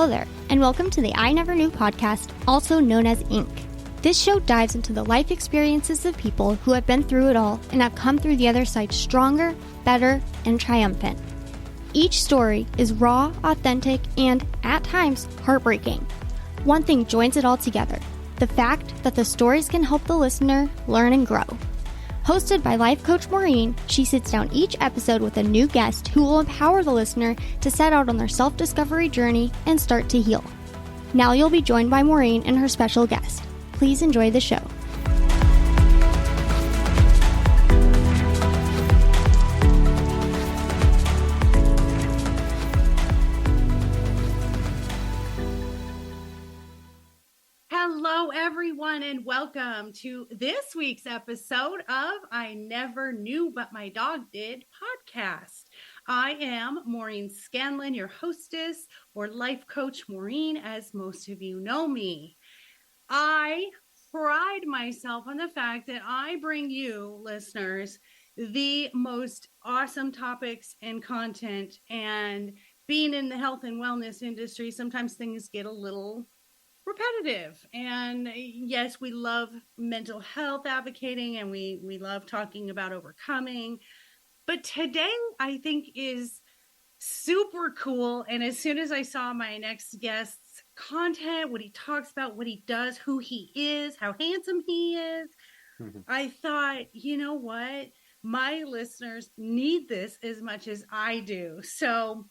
Hello there, and welcome to the I Never Knew podcast, also known as Inc. This show dives into the life experiences of people who have been through it all and have come through the other side stronger, better, and triumphant. Each story is raw, authentic, and, at times, heartbreaking. One thing joins it all together: the fact that the stories can help the listener learn and grow. Hosted by life coach Maureen, she sits down each episode with a new guest who will empower the listener to set out on their self-discovery journey and start to heal. Now you'll be joined by Maureen and her special guest. Please enjoy the show. Hello, everyone, and welcome to this week's episode of I Never Knew But My Dog Did podcast. I am Maureen Scanlon, your hostess, or life coach Maureen, as most of you know me. I pride myself on the fact that I bring you, listeners, the most awesome topics and content. And being in the health and wellness industry, sometimes things get a little repetitive. And yes, we love mental health advocating and we love talking about overcoming. But today I think is super cool. And as soon as I saw my next guest's content, what he talks about, what he does, who he is, how handsome he is, I thought, you know what? My listeners need this as much as I do. So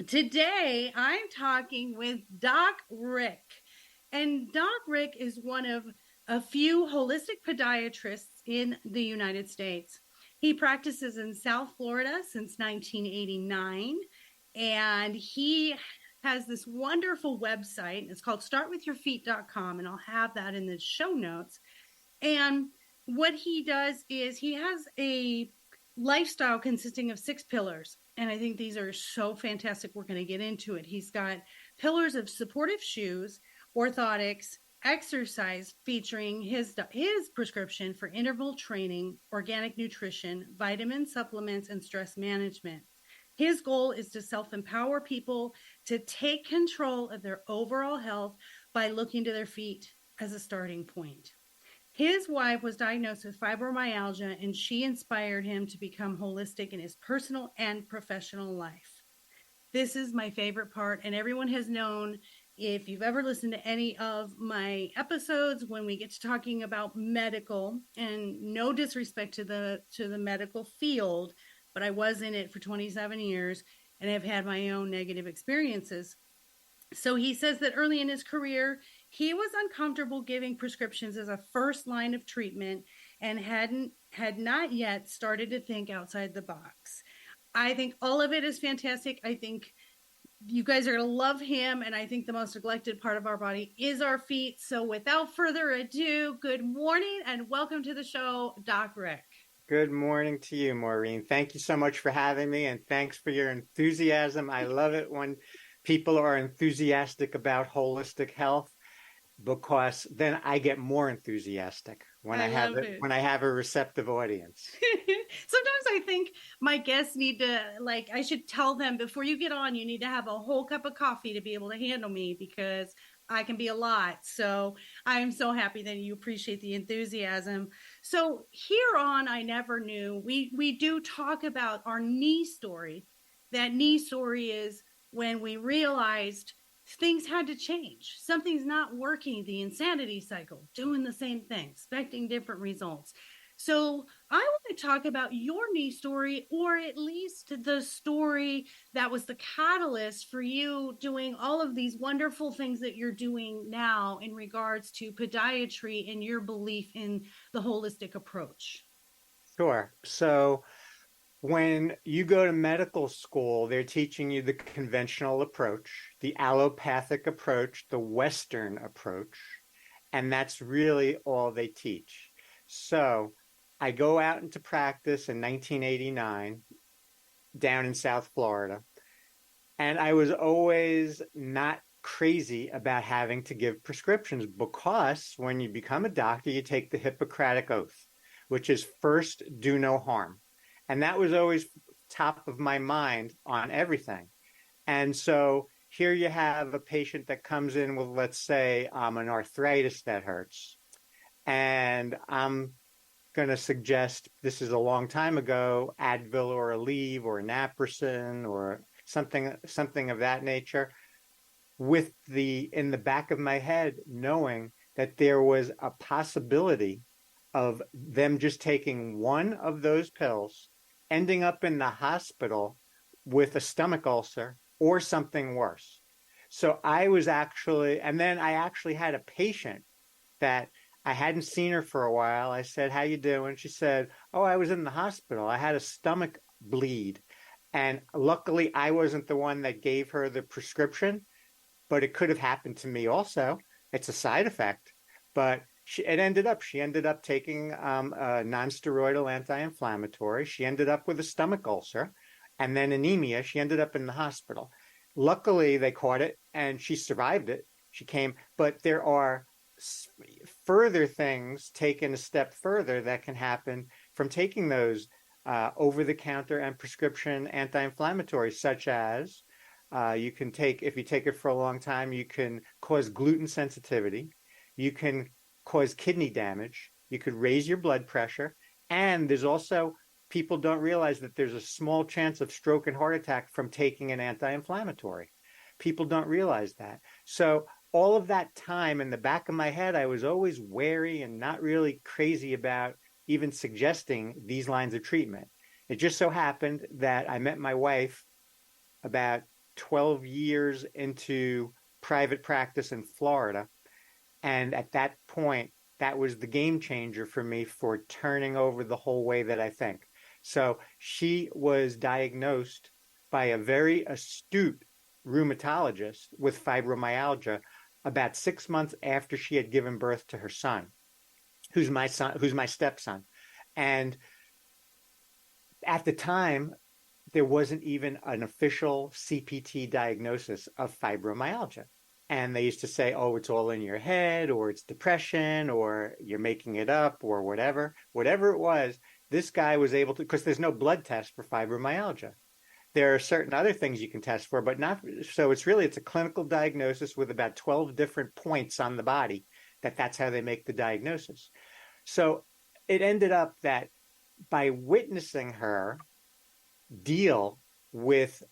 today I'm talking with Doc Rick. And Doc Rick is one of a few holistic podiatrists in the United States. He practices in South Florida since 1989, and he has this wonderful website. It's called startwithyourfeet.com, and I'll have that in the show notes. And what he does is he has a lifestyle consisting of 6 pillars, and I think these are so fantastic. We're going to get into it. He's got pillars of supportive shoes, orthotics, exercise featuring his prescription for interval training, organic nutrition, vitamin supplements, and stress management. His goal is to self-empower people to take control of their overall health by looking to their feet as a starting point. His wife was diagnosed with fibromyalgia, and she inspired him to become holistic in his personal and professional life. This is my favorite part, and everyone has known, if you've ever listened to any of my episodes, when we get to talking about medical, and no disrespect to the medical field, but I was in it for 27 years and have had my own negative experiences. So he says that early in his career, he was uncomfortable giving prescriptions as a first line of treatment and had not yet started to think outside the box. I think all of it is fantastic. I think you guys are going to love him. And I think the most neglected part of our body is our feet. So without further ado, good morning and welcome to the show, Doc Rick. Good morning to you, Maureen. Thank you so much for having me, and thanks for your enthusiasm. I love it when people are enthusiastic about holistic health, because then I get more enthusiastic when I have a receptive audience. Sometimes I think my guests need to, I should tell them, before you get on, you need to have a whole cup of coffee to be able to handle me, because I can be a lot. So I'm so happy that you appreciate the enthusiasm. So here on I Never Knew, we do talk about our knee story. That knee story is when we realized things had to change. Something's not working. The insanity cycle, doing the same thing, expecting different results. So I want to talk about your knee story, or at least the story that was the catalyst for you doing all of these wonderful things that you're doing now in regards to podiatry and your belief in the holistic approach. Sure. So when you go to medical school, they're teaching you the conventional approach, the allopathic approach, the Western approach, and that's really all they teach. So I go out into practice in 1989 down in South Florida, and I was always not crazy about having to give prescriptions, because when you become a doctor, you take the Hippocratic Oath, which is first, do no harm. And that was always top of my mind on everything. And so here you have a patient that comes in with, let's say, an arthritis that hurts. And I'm going to suggest, this is a long time ago, Advil or Aleve or Naprosyn or something of that nature, with in the back of my head, knowing that there was a possibility of them just taking one of those pills, ending up in the hospital with a stomach ulcer or something worse. So and then I actually had a patient that I hadn't seen her for a while. I said, "How you doing?" She said, "Oh, I was in the hospital. I had a stomach bleed." And luckily, I wasn't the one that gave her the prescription, but it could have happened to me also. It's a side effect. But she ended up taking a nonsteroidal anti-inflammatory. She ended up with a stomach ulcer and then anemia. She ended up in the hospital. Luckily, they caught it and she survived it. She came, but there are further things taken a step further that can happen from taking those over-the-counter and prescription anti-inflammatories, such as you can take, if you take it for a long time, you can cause gluten sensitivity. You can cause kidney damage. You could raise your blood pressure. And there's also, people don't realize that there's a small chance of stroke and heart attack from taking an anti-inflammatory. People don't realize that. So all of that time in the back of my head, I was always wary and not really crazy about even suggesting these lines of treatment. It just so happened that I met my wife about 12 years into private practice in Florida. And at that point, that was the game changer for me for turning over the whole way that I think. So she was diagnosed by a very astute rheumatologist with fibromyalgia about 6 months after she had given birth to her son, who's my stepson. And at the time, there wasn't even an official CPT diagnosis of fibromyalgia. And they used to say, oh, it's all in your head, or it's depression, or you're making it up, or whatever. Whatever it was, this guy was able to, because there's no blood test for fibromyalgia. There are certain other things you can test for, but not, so it's a clinical diagnosis with about 12 different points on the body that's how they make the diagnosis. So it ended up that by witnessing her deal with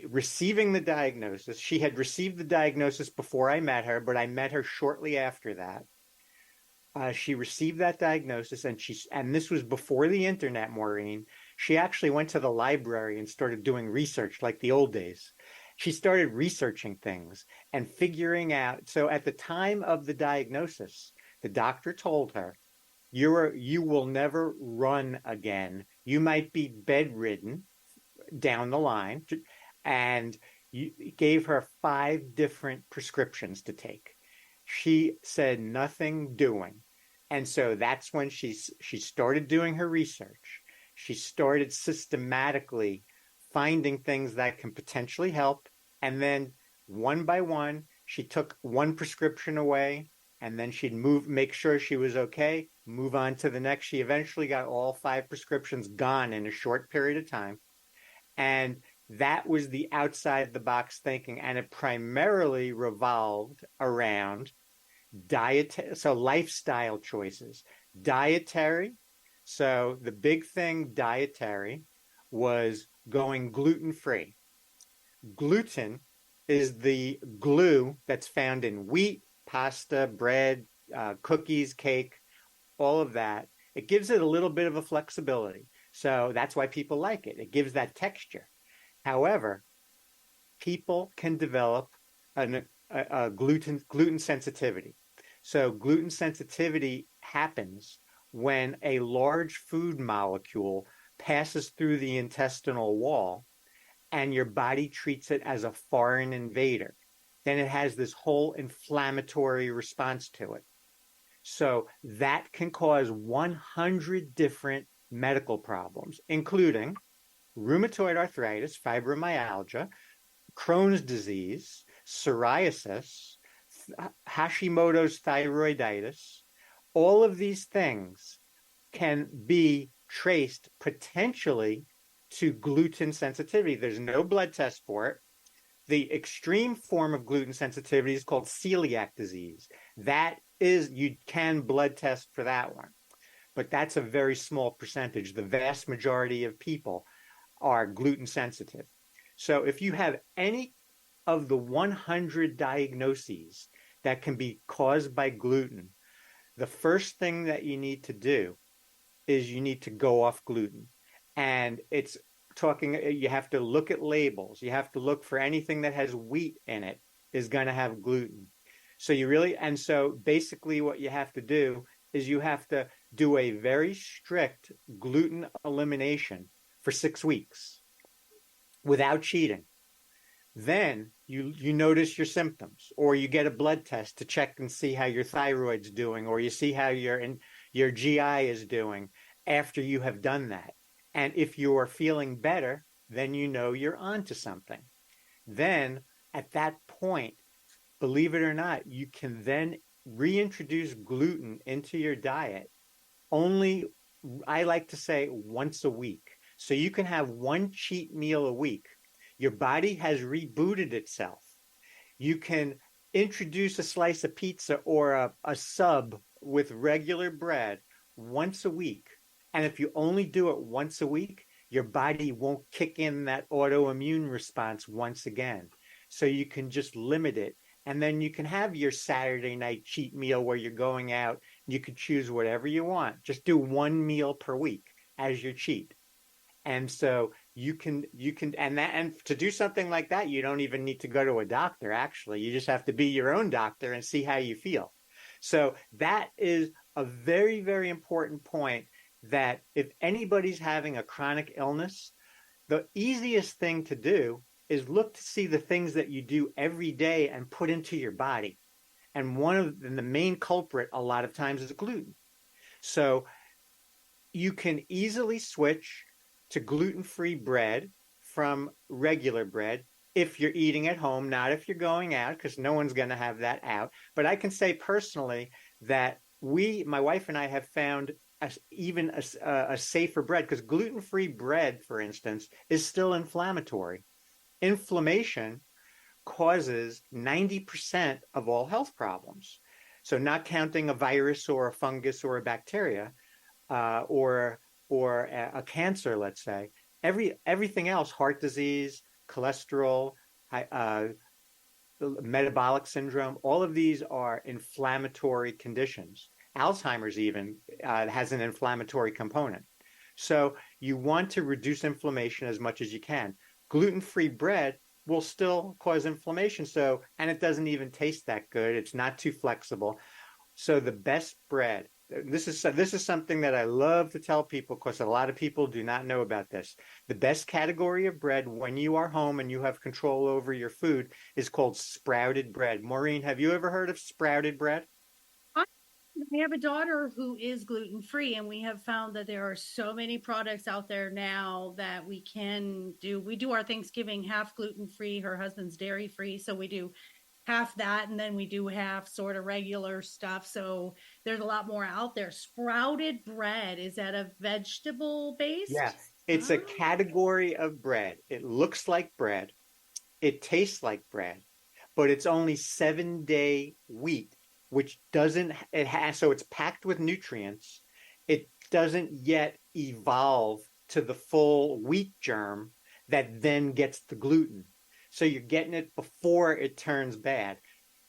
receiving the diagnosis, she had received the diagnosis before I met her, but I met her shortly after that. She received that diagnosis, and this was before the internet, Maureen. She actually went to the library and started doing research like the old days. She started researching things and figuring out. So at the time of the diagnosis, the doctor told her, you will never run again. You might be bedridden down the line. And you gave her 5 different prescriptions to take. She said nothing doing. And so that's when she started doing her research. She started systematically finding things that can potentially help. And then one by one, she took one prescription away, and then she'd make sure she was okay, move on to the next. She eventually got all 5 prescriptions gone in a short period of time. And that was the outside the box thinking. And it primarily revolved around so lifestyle choices, dietary. So the big thing dietary was going gluten-free. Gluten is the glue that's found in wheat, pasta, bread, cookies, cake, all of that. It gives it a little bit of a flexibility. So that's why people like it. It gives that texture. However, people can develop a gluten sensitivity. So gluten sensitivity happens when a large food molecule passes through the intestinal wall and your body treats it as a foreign invader. Then it has this whole inflammatory response to it. So that can cause 100 different medical problems, including rheumatoid arthritis, fibromyalgia, Crohn's disease, psoriasis, Hashimoto's thyroiditis. All of these things can be traced potentially to gluten sensitivity. There's no blood test for it. The extreme form of gluten sensitivity is called celiac disease. That is, you can blood test for that one, but that's a very small percentage. The vast majority of people are gluten sensitive. So if you have any of the 100 diagnoses that can be caused by gluten, the first thing that you need to do is you need to go off gluten. And it's talking, you have to look at labels. You have to look for anything that has wheat in it is going to have gluten. So you really, and so basically what you have to do is you have to do a very strict gluten elimination for 6 weeks without cheating. Then you notice your symptoms, or you get a blood test to check and see how your thyroid's doing, or you see how your GI is doing after you have done that. And if you are feeling better, then you know you're onto something. Then at that point, believe it or not, you can then reintroduce gluten into your diet only, I like to say, once a week. So you can have one cheat meal a week. Your body has rebooted itself. You can introduce a slice of pizza or a sub with regular bread once a week. And if you only do it once a week, your body won't kick in that autoimmune response once again. So you can just limit it. And then you can have your Saturday night cheat meal where you're going out. You can choose whatever you want. Just do one meal per week as your cheat. And so you can, and to do something like that, you don't even need to go to a doctor, actually. You just have to be your own doctor and see how you feel. So that is a very, very important point, that if anybody's having a chronic illness, the easiest thing to do is look to see the things that you do every day and put into your body. And the main culprit a lot of times is gluten. So you can easily switch to gluten-free bread from regular bread if you're eating at home, not if you're going out, because no one's going to have that out. But I can say personally that my wife and I have found even a safer bread, because gluten-free bread, for instance, is still inflammatory. Inflammation causes 90% of all health problems. So not counting a virus or a fungus or a bacteria, or a cancer, let's say, everything else, heart disease, cholesterol, metabolic syndrome, all of these are inflammatory conditions. Alzheimer's even has an inflammatory component. So you want to reduce inflammation as much as you can. Gluten-free bread will still cause inflammation. And it doesn't even taste that good. It's not too flexible. So the best bread, this is something that I love to tell people, because a lot of people do not know about this. The best category of bread when you are home and you have control over your food is called sprouted bread. Maureen, have you ever heard of sprouted bread? I have a daughter who is gluten-free, and we have found that there are so many products out there now that we can do. We do our Thanksgiving half gluten-free. Her husband's dairy-free, so we do half that, and then we do half sort of regular stuff. So there's a lot more out there. Sprouted bread, is that a vegetable based? Yeah, it's a category of bread. It looks like bread. It tastes like bread, but it's only 7-day wheat, which so it's packed with nutrients. It doesn't yet evolve to the full wheat germ that then gets the gluten. So you're getting it before it turns bad.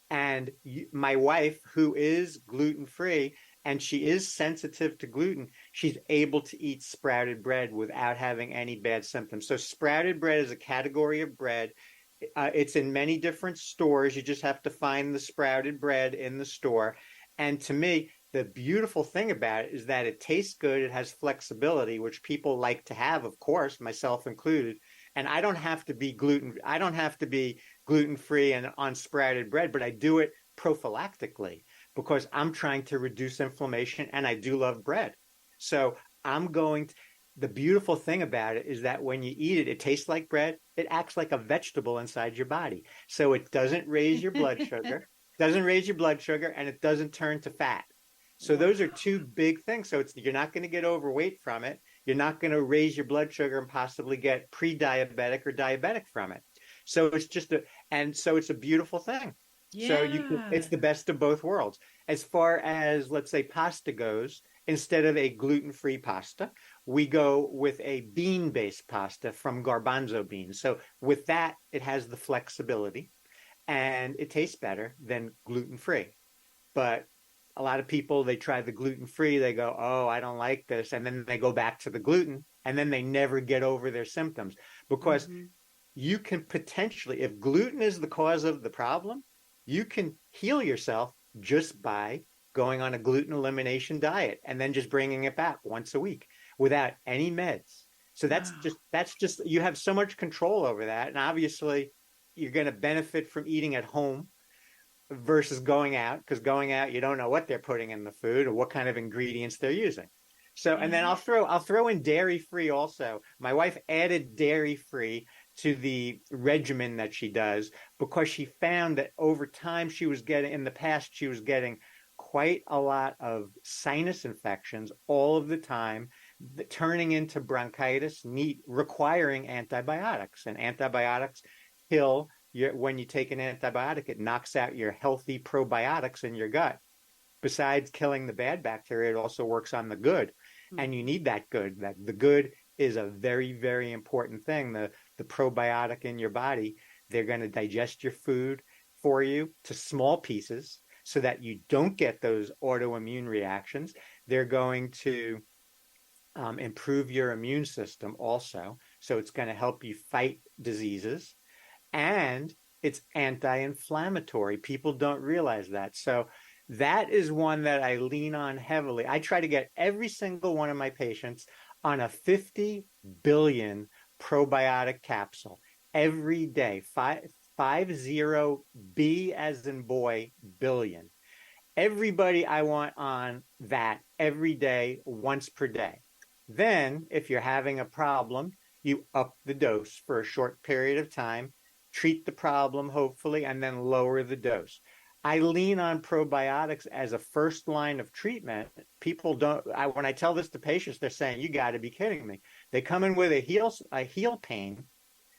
And my wife, who is gluten-free, and she is sensitive to gluten, she's able to eat sprouted bread without having any bad symptoms. So sprouted bread is a category of bread. It's in many different stores. You just have to find the sprouted bread in the store. And to me, the beautiful thing about it is that it tastes good. It has flexibility, which people like to have, of course, myself included. And I don't have to be gluten-free and on sprouted bread, but I do it prophylactically because I'm trying to reduce inflammation, and I do love bread. So the beautiful thing about it is that when you eat it, it tastes like bread. It acts like a vegetable inside your body. So it doesn't raise your blood sugar, and it doesn't turn to fat. So those are two big things. So you're not going to get overweight from it. You're not going to raise your blood sugar and possibly get pre-diabetic or diabetic from it. So it's just so it's a beautiful thing. So it's Yeah. the best of both worlds. As far as, let's say, pasta goes, instead of a gluten-free pasta, we go with a bean-based pasta from garbanzo beans. So with that, it has the flexibility and it tastes better than gluten-free. But a lot of people, they try the gluten-free, they go, oh, I don't like this. And then they go back to the gluten and then they never get over their symptoms because Hmm. you can potentially, if gluten is the cause of the problem, you can heal yourself just by going on a gluten elimination diet and then just bringing it back once a week without any meds. So Wow. that's just you have so much control over that. And obviously you're going to benefit from eating at home versus going out, because going out you don't know what they're putting in the food or what kind of ingredients they're using. So, and then Yeah. I'll throw in dairy free also. My wife added dairy free to the regimen that she does because she found that over time she was getting, in the past she was getting quite a lot of sinus infections all of the time, turning into bronchitis, requiring antibiotics, and antibiotics kill when you take an antibiotic, it knocks out your healthy probiotics in your gut. Besides killing the bad bacteria, it also works on the good. And you Mhm. need that good. That the good is a very, very important thing. The probiotic in your body, they're going to digest your food for you to small pieces so that you don't get those autoimmune reactions. They're going to improve your immune system also. So it's going to help you fight diseases and it's anti-inflammatory. People don't realize that. So that is one that I lean on heavily. I try to get every single one of my patients on a 50 billion probiotic capsule every day. 50 as in boy billion. Everybody I want on that every day, once per day. Then, if you're having a problem, you up the dose for a short period of time, treat the problem, hopefully, and then lower the dose. I lean on probiotics as a first line of treatment. People don't, when I tell this to patients, they're saying, you got to be kidding me. They come in with a heel pain,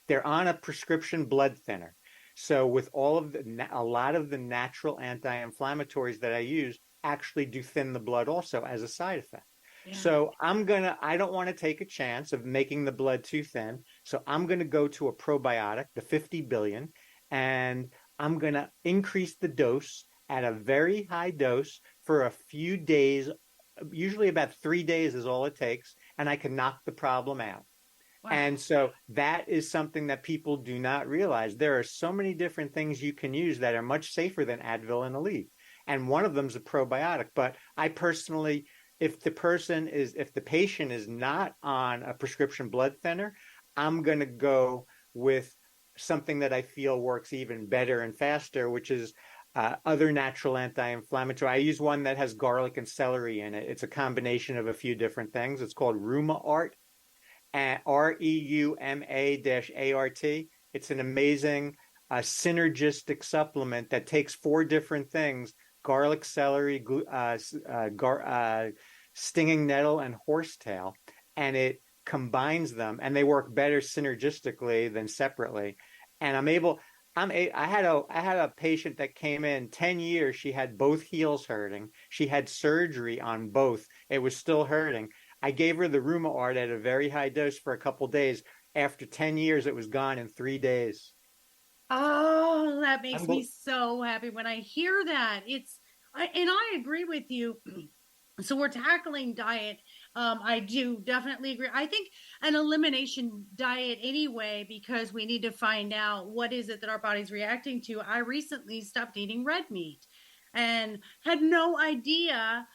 they're on a prescription blood thinner. So with a lot of the natural anti-inflammatories that I use actually do thin the blood also as a side effect. Yeah. So I don't want to take a chance of making the blood too thin. So I'm going to go to a probiotic, the 50 billion, and I'm going to increase the dose at a very high dose for a few days. Usually about 3 days is all it takes, and I can knock the problem out. Wow. And so that is something that people do not realize. There are so many different things you can use that are much safer than Advil and Aleve. And one of them is a probiotic. But I personally, if the patient is not on a prescription blood thinner, I'm going to go with something that I feel works even better and faster, which is other natural anti-inflammatory. I use one that has garlic and celery in it. It's a combination of a few different things. It's called Ruma Art, at REUMA-ART. It's an amazing synergistic supplement that takes four different things: garlic, celery, stinging nettle, and horsetail, and it combines them, and they work better synergistically than separately. And I had a patient that came in 10 years. She had both heels hurting. She had surgery on both. It was still hurting. I gave her the Ruma Art at a very high dose for a couple days. After 10 years, it was gone in 3 days. Oh, that makes me Unbel- so happy when I hear that. And I agree with you. So we're tackling diet. I do definitely agree. I think an elimination diet anyway, because we need to find out what is it that our body's reacting to. I recently stopped eating red meat and had no idea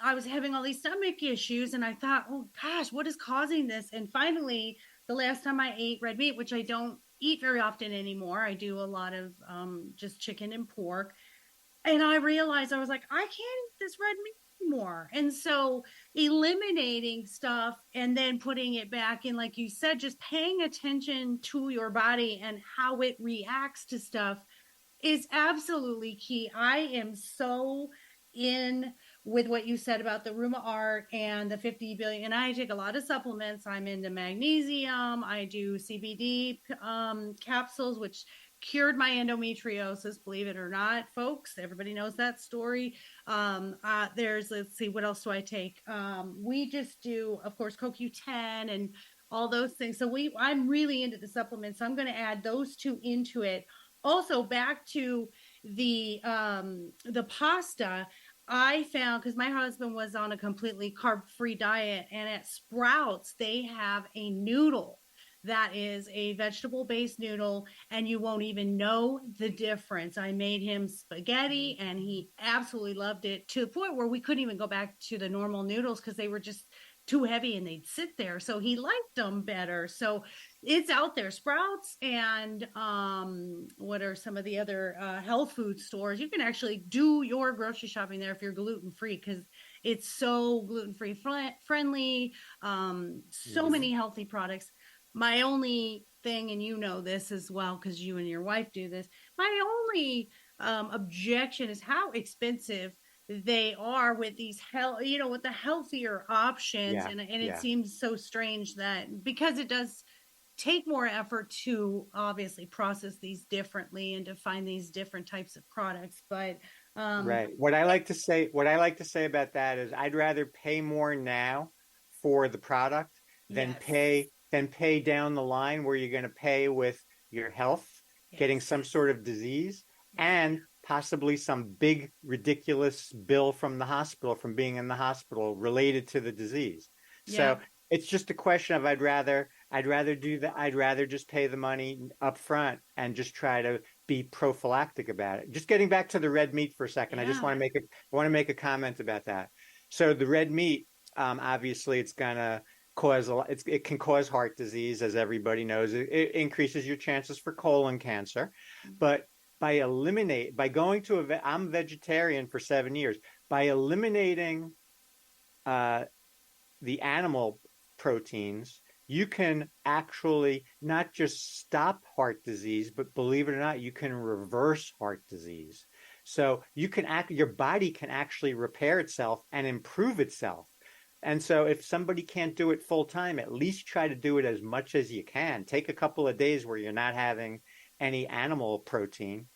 I was having all these stomach issues. And I thought, oh gosh, what is causing this? And finally, the last time I ate red meat, which I don't eat very often anymore, I do a lot of just chicken and pork. And I realized I was like, I can't eat this red meat anymore. And so eliminating stuff and then putting it back in, like you said, just paying attention to your body and how it reacts to stuff is absolutely key. I am so in with what you said about the Ruma Art and the 50 billion. And I take a lot of supplements. I'm into magnesium. I do CBD capsules, which cured my endometriosis, believe it or not, folks. Everybody knows that story. Let's see, what else do I take? We just do, of course, CoQ10 and all those things. So I'm really into the supplements. So I'm going to add those two into it. Also, back to the pasta. I found, because my husband was on a completely carb-free diet, and at Sprouts they have a noodle that is a vegetable-based noodle, and you won't even know the difference. I made him spaghetti, and he absolutely loved it, to the point where we couldn't even go back to the normal noodles because they were just too heavy and they'd sit there. So he liked them better. So it's out there. Sprouts and what are some of the other health food stores? You can actually do your grocery shopping there if you're gluten free, because it's so gluten free friendly. So many healthy products. My only thing, and you know this as well because you and your wife do this, my only objection is how expensive they are with these with the healthier options. And it seems so strange that, because it does take more effort to obviously process these differently and to find these different types of products. But right. What I like to say about that is, I'd rather pay more now for the product than pay down the line, where you're going to pay with your health, getting some sort of disease, and possibly some big, ridiculous bill from the hospital, from being in the hospital related to the disease. So it's just a question of, I'd rather do that. I'd rather just pay the money up front and just try to be prophylactic about it. Just getting back to the red meat for a second, I just want to make a comment about that. So the red meat, obviously, it's gonna cause it can cause heart disease, as everybody knows. It increases your chances for colon cancer, but by going to I'm vegetarian for 7 years. By eliminating the animal proteins, you can actually not just stop heart disease, but believe it or not, you can reverse heart disease. So your body can actually repair itself and improve itself. And so if somebody can't do it full time, at least try to do it as much as you can. Take a couple of days where you're not having any animal protein,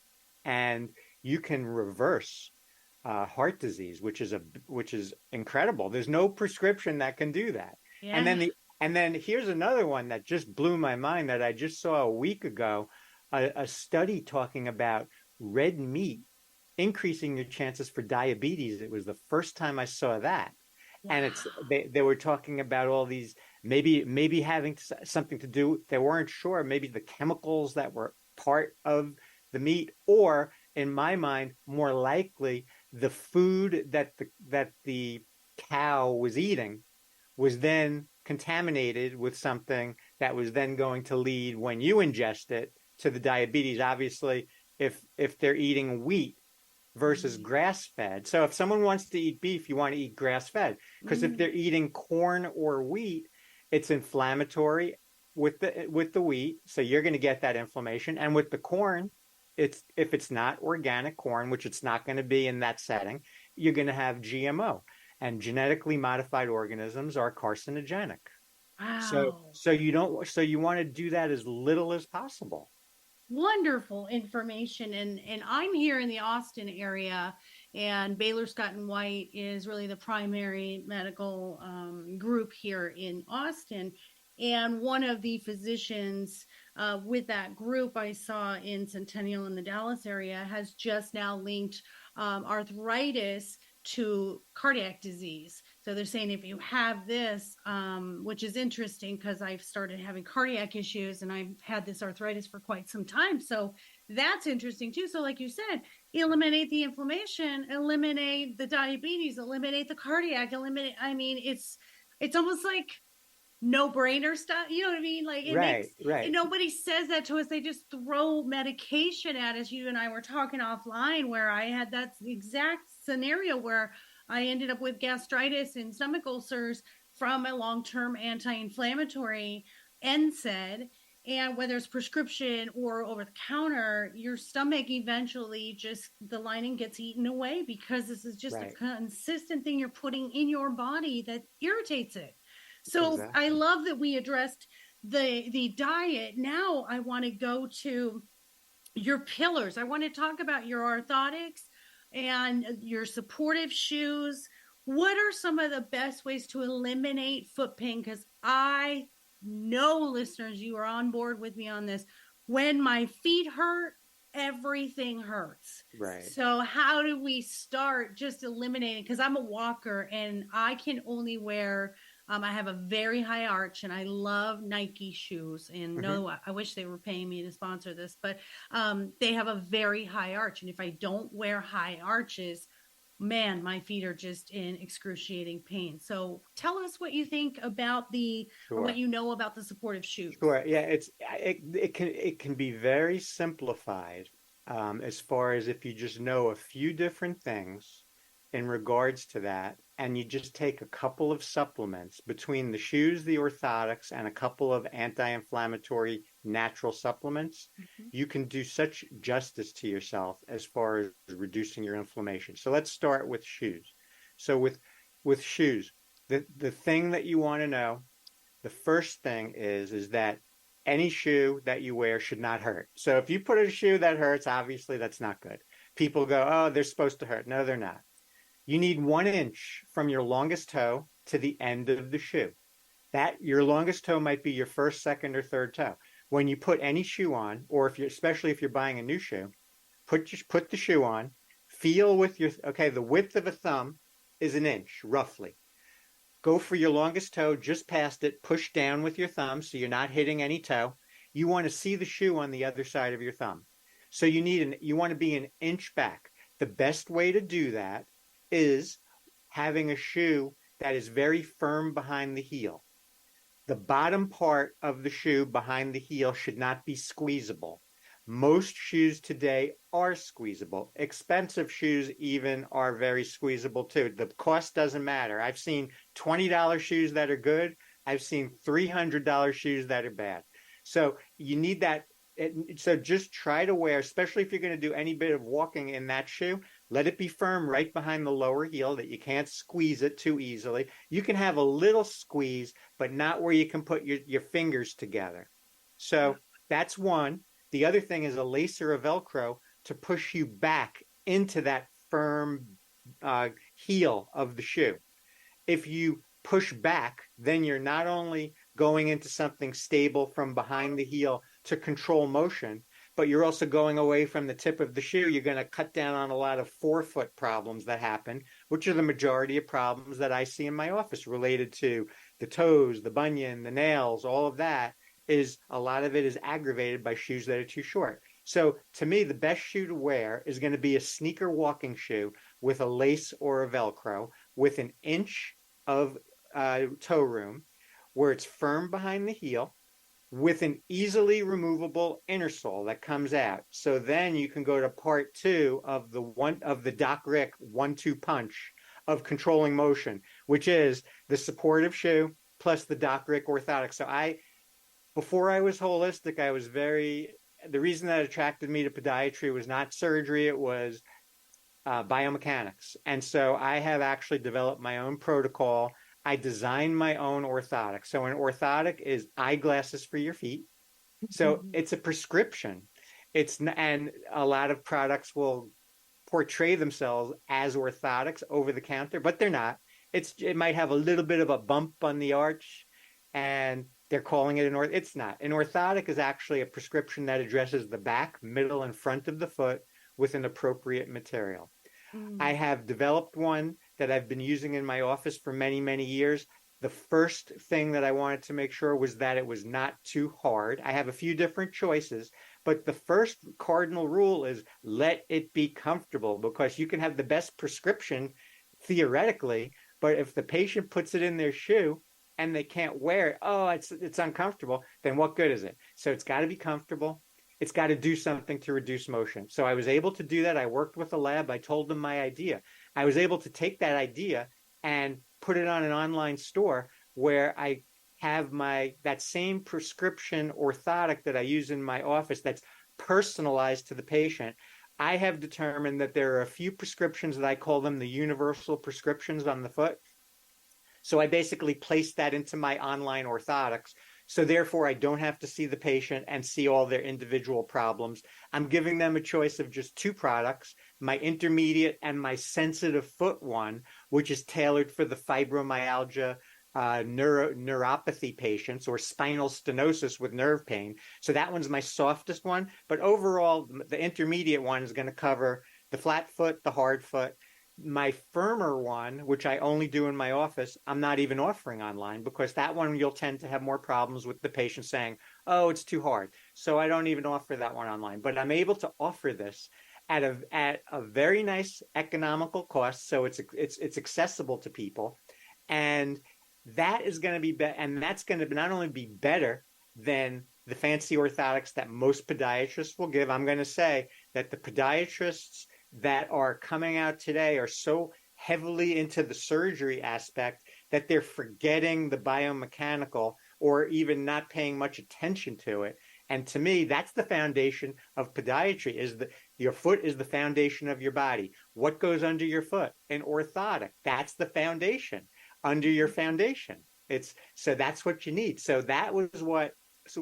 and you can reverse heart disease, which is incredible. There's no prescription that can do that. Yeah. And then here's another one that just blew my mind, that I just saw a week ago, a study talking about red meat increasing your chances for diabetes. It was the first time I saw that. Wow. And they were talking about all these, maybe having something to do, they weren't sure, maybe the chemicals that were part of the meat, or, in my mind, more likely, the food that the cow was eating was then contaminated with something that was then going to lead, when you ingest it, to the diabetes. Obviously, if they're eating wheat versus grass-fed. So if someone wants to eat beef, you want to eat grass-fed, because if they're eating corn or wheat, it's inflammatory with the wheat, so you're going to get that inflammation. And with the corn, if it's not organic corn, which it's not going to be in that setting, you're going to have GMO, and genetically modified organisms are carcinogenic. Wow. So you want to do that as little as possible. Wonderful information. And I'm here in the Austin area, and Baylor Scott and White is really the primary medical group here in Austin. And one of the physicians with that group I saw in Centennial in the Dallas area has just now linked arthritis to cardiac disease. So they're saying, if you have this, which is interesting because I've started having cardiac issues and I've had this arthritis for quite some time. So that's interesting too. So like you said, eliminate the inflammation, eliminate the diabetes, eliminate the cardiac, it's almost like no-brainer stuff. You know what I mean? Like, right. Nobody says that to us. They just throw medication at us. You and I were talking offline where I had that exact scenario where I ended up with gastritis and stomach ulcers from a long-term anti-inflammatory NSAID. And whether it's prescription or over the counter, your stomach eventually just the lining gets eaten away because this is just a Right. consistent thing you're putting in your body that irritates it. So I Exactly. love that we addressed the diet. Now I want to go to your pillars. I want to talk about your orthotics and your supportive shoes. What are some of the best ways to eliminate foot pain? Because I know, listeners, you are on board with me on this. When my feet hurt, everything hurts. Right. So, how do we start just eliminating? Because I'm a walker and I can only wear I have a very high arch and I love Nike shoes. And Hmm. no, I wish they were paying me to sponsor this, but they have a very high arch. And if I don't wear high arches, man, my feet are just in excruciating pain. So tell us what you think about or what Sure. you know about the supportive shoes. Sure. Yeah, it can be very simplified, as far as if you just know a few different things in regards to that, and you just take a couple of supplements between the shoes, the orthotics, and a couple of anti-inflammatory natural supplements, Mhm. you can do such justice to yourself as far as reducing your inflammation. So let's start with shoes. So with shoes, the thing that you want to know, the first thing is that any shoe that you wear should not hurt. So if you put a shoe that hurts, obviously that's not good. People go, oh, they're supposed to hurt. No, they're not. You need 1 inch from your longest toe to the end of the shoe. That your longest toe might be your first, second, or third toe. When you put any shoe on, or if you, especially if you're buying a new shoe, put the shoe on, feel with your, okay, the width of a thumb is 1 inch roughly. Go for your longest toe just past it, push down with your thumb so you're not hitting any toe. You want to see the shoe on the other side of your thumb. So you want to be 1 inch back. The best way to do that is having a shoe that is very firm behind the heel. The bottom part of the shoe behind the heel should not be squeezable. Most shoes today are squeezable. Expensive shoes even are very squeezable too. The cost doesn't matter. I've seen $20 shoes that are good. I've seen $300 shoes that are bad. So you need that. So just try to wear, especially if you're going to do any bit of walking in that shoe, let it be firm right behind the lower heel that you can't squeeze it too easily. You can have a little squeeze, but not where you can put your fingers together. Yeah. So that's one. The other thing is a lace or a Velcro to push you back into that firm uh, heel of the shoe. If you push back, then you're not only going into something stable from behind the heel to control motion, but you're also going away from the tip of the shoe. You're going to cut down on a lot of forefoot problems that happen, which are the majority of problems that I see in my office related to the toes, the bunion, the nails, all of that. Is a lot of it is aggravated by shoes that are too short. So to me, the best shoe to wear is going to be a sneaker walking shoe with a lace or a Velcro with 1 inch of toe room where it's firm behind the heel with an easily removable inner sole that comes out. So then you can go to part two of the Doc Rick 1-2 punch of controlling motion, which is the supportive shoe plus the Doc Rick orthotic. So before I was holistic, the reason that attracted me to podiatry was not surgery, it was biomechanics. And so I have actually developed my own protocol. I designed my own orthotic. So an orthotic is eyeglasses for your feet. So it's a prescription. And a lot of products will portray themselves as orthotics over the counter, but they're not. It might have a little bit of a bump on the arch, and they're calling it it's not. An orthotic is actually a prescription that addresses the back, middle, and front of the foot with an appropriate material. I Mm. have developed one that I've been using in my office for many, many years. The first thing that I wanted to make sure was that it was not too hard. I have a few different choices, but the first cardinal rule is let it be comfortable, because you can have the best prescription theoretically, but if the patient puts it in their shoe and they can't wear it, oh, it's uncomfortable, then what good is it? So it's got to be comfortable. It's got to do something to reduce motion. So I was able to do that. I worked with a lab. I told them my idea. I was able to take that idea and put it on an online store where I have that same prescription orthotic that I use in my office that's personalized to the patient. I have determined that there are a few prescriptions that I call them the universal prescriptions on the foot. So I basically place that into my online orthotics. So therefore, I don't have to see the patient and see all their individual problems. I'm giving them a choice of just two products, my intermediate and my sensitive foot one, which is tailored for the fibromyalgia, neuropathy patients or spinal stenosis with nerve pain. So that one's my softest one. But overall, the intermediate one is going to cover the flat foot, the hard foot. My firmer one, which I only do in my office, I'm not even offering online because that one you'll tend to have more problems with the patient saying, oh, it's too hard. So I don't even offer that one online. But I'm able to offer this at a very nice economical cost. So it's accessible to people. And that is going to be and that's going to not only be better than the fancy orthotics that most podiatrists will give. I'm going to say that the podiatrists that are coming out today are so heavily into the surgery aspect that they're forgetting the biomechanical or even not paying much attention to it. And to me, that's the foundation of podiatry, is that your foot is the foundation of your body. What goes under your foot? An orthotic. That's the foundation under your foundation. So that's what you need. So that was what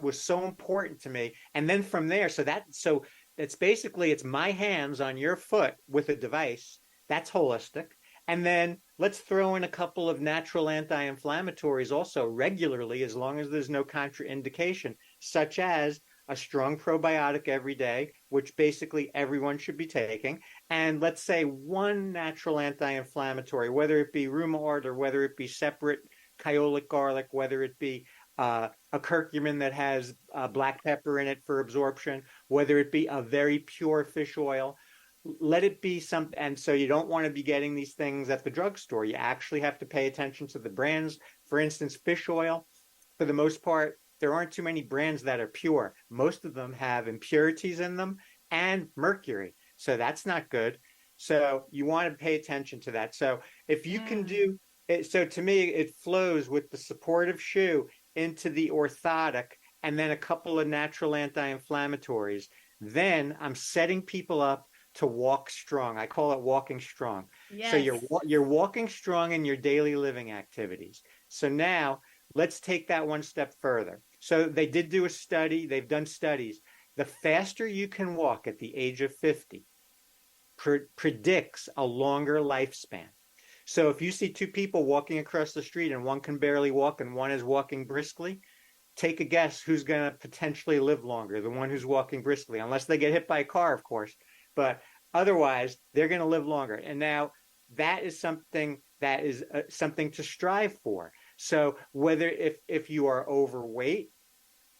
was so important to me. And then from there, so it's my hands on your foot with a device. That's holistic. And then let's throw in a couple of natural anti-inflammatories also regularly, as long as there's no contraindication, such as a strong probiotic every day, which basically everyone should be taking. And let's say one natural anti-inflammatory, whether it be rheumatoid or whether it be separate kyolic garlic, whether it be a curcumin that has black pepper in it for absorption, whether it be a very pure fish oil. Let it be something. And so you don't want to be getting these things at the drugstore. You actually have to pay attention to the brands. For instance, fish oil, for the most part, there aren't too many brands that are pure. Most of them have impurities in them and mercury. So that's not good. So you want to pay attention to that. So if you can do it, so to me, it flows with the supportive shoe into the orthotic and then a couple of natural anti-inflammatories. Then I'm setting people up to walk strong. I call it walking strong. Yes. So you're walking strong in your daily living activities. So now let's take that one step further. So they did do a study. They've done studies. The faster you can walk at the age of 50 predicts a longer lifespan. So if you see two people walking across the street and one can barely walk and one is walking briskly, take a guess who's going to potentially live longer, the one who's walking briskly, unless they get hit by a car, of course. But otherwise, they're going to live longer. And now that is something something to strive for. So whether if you are overweight,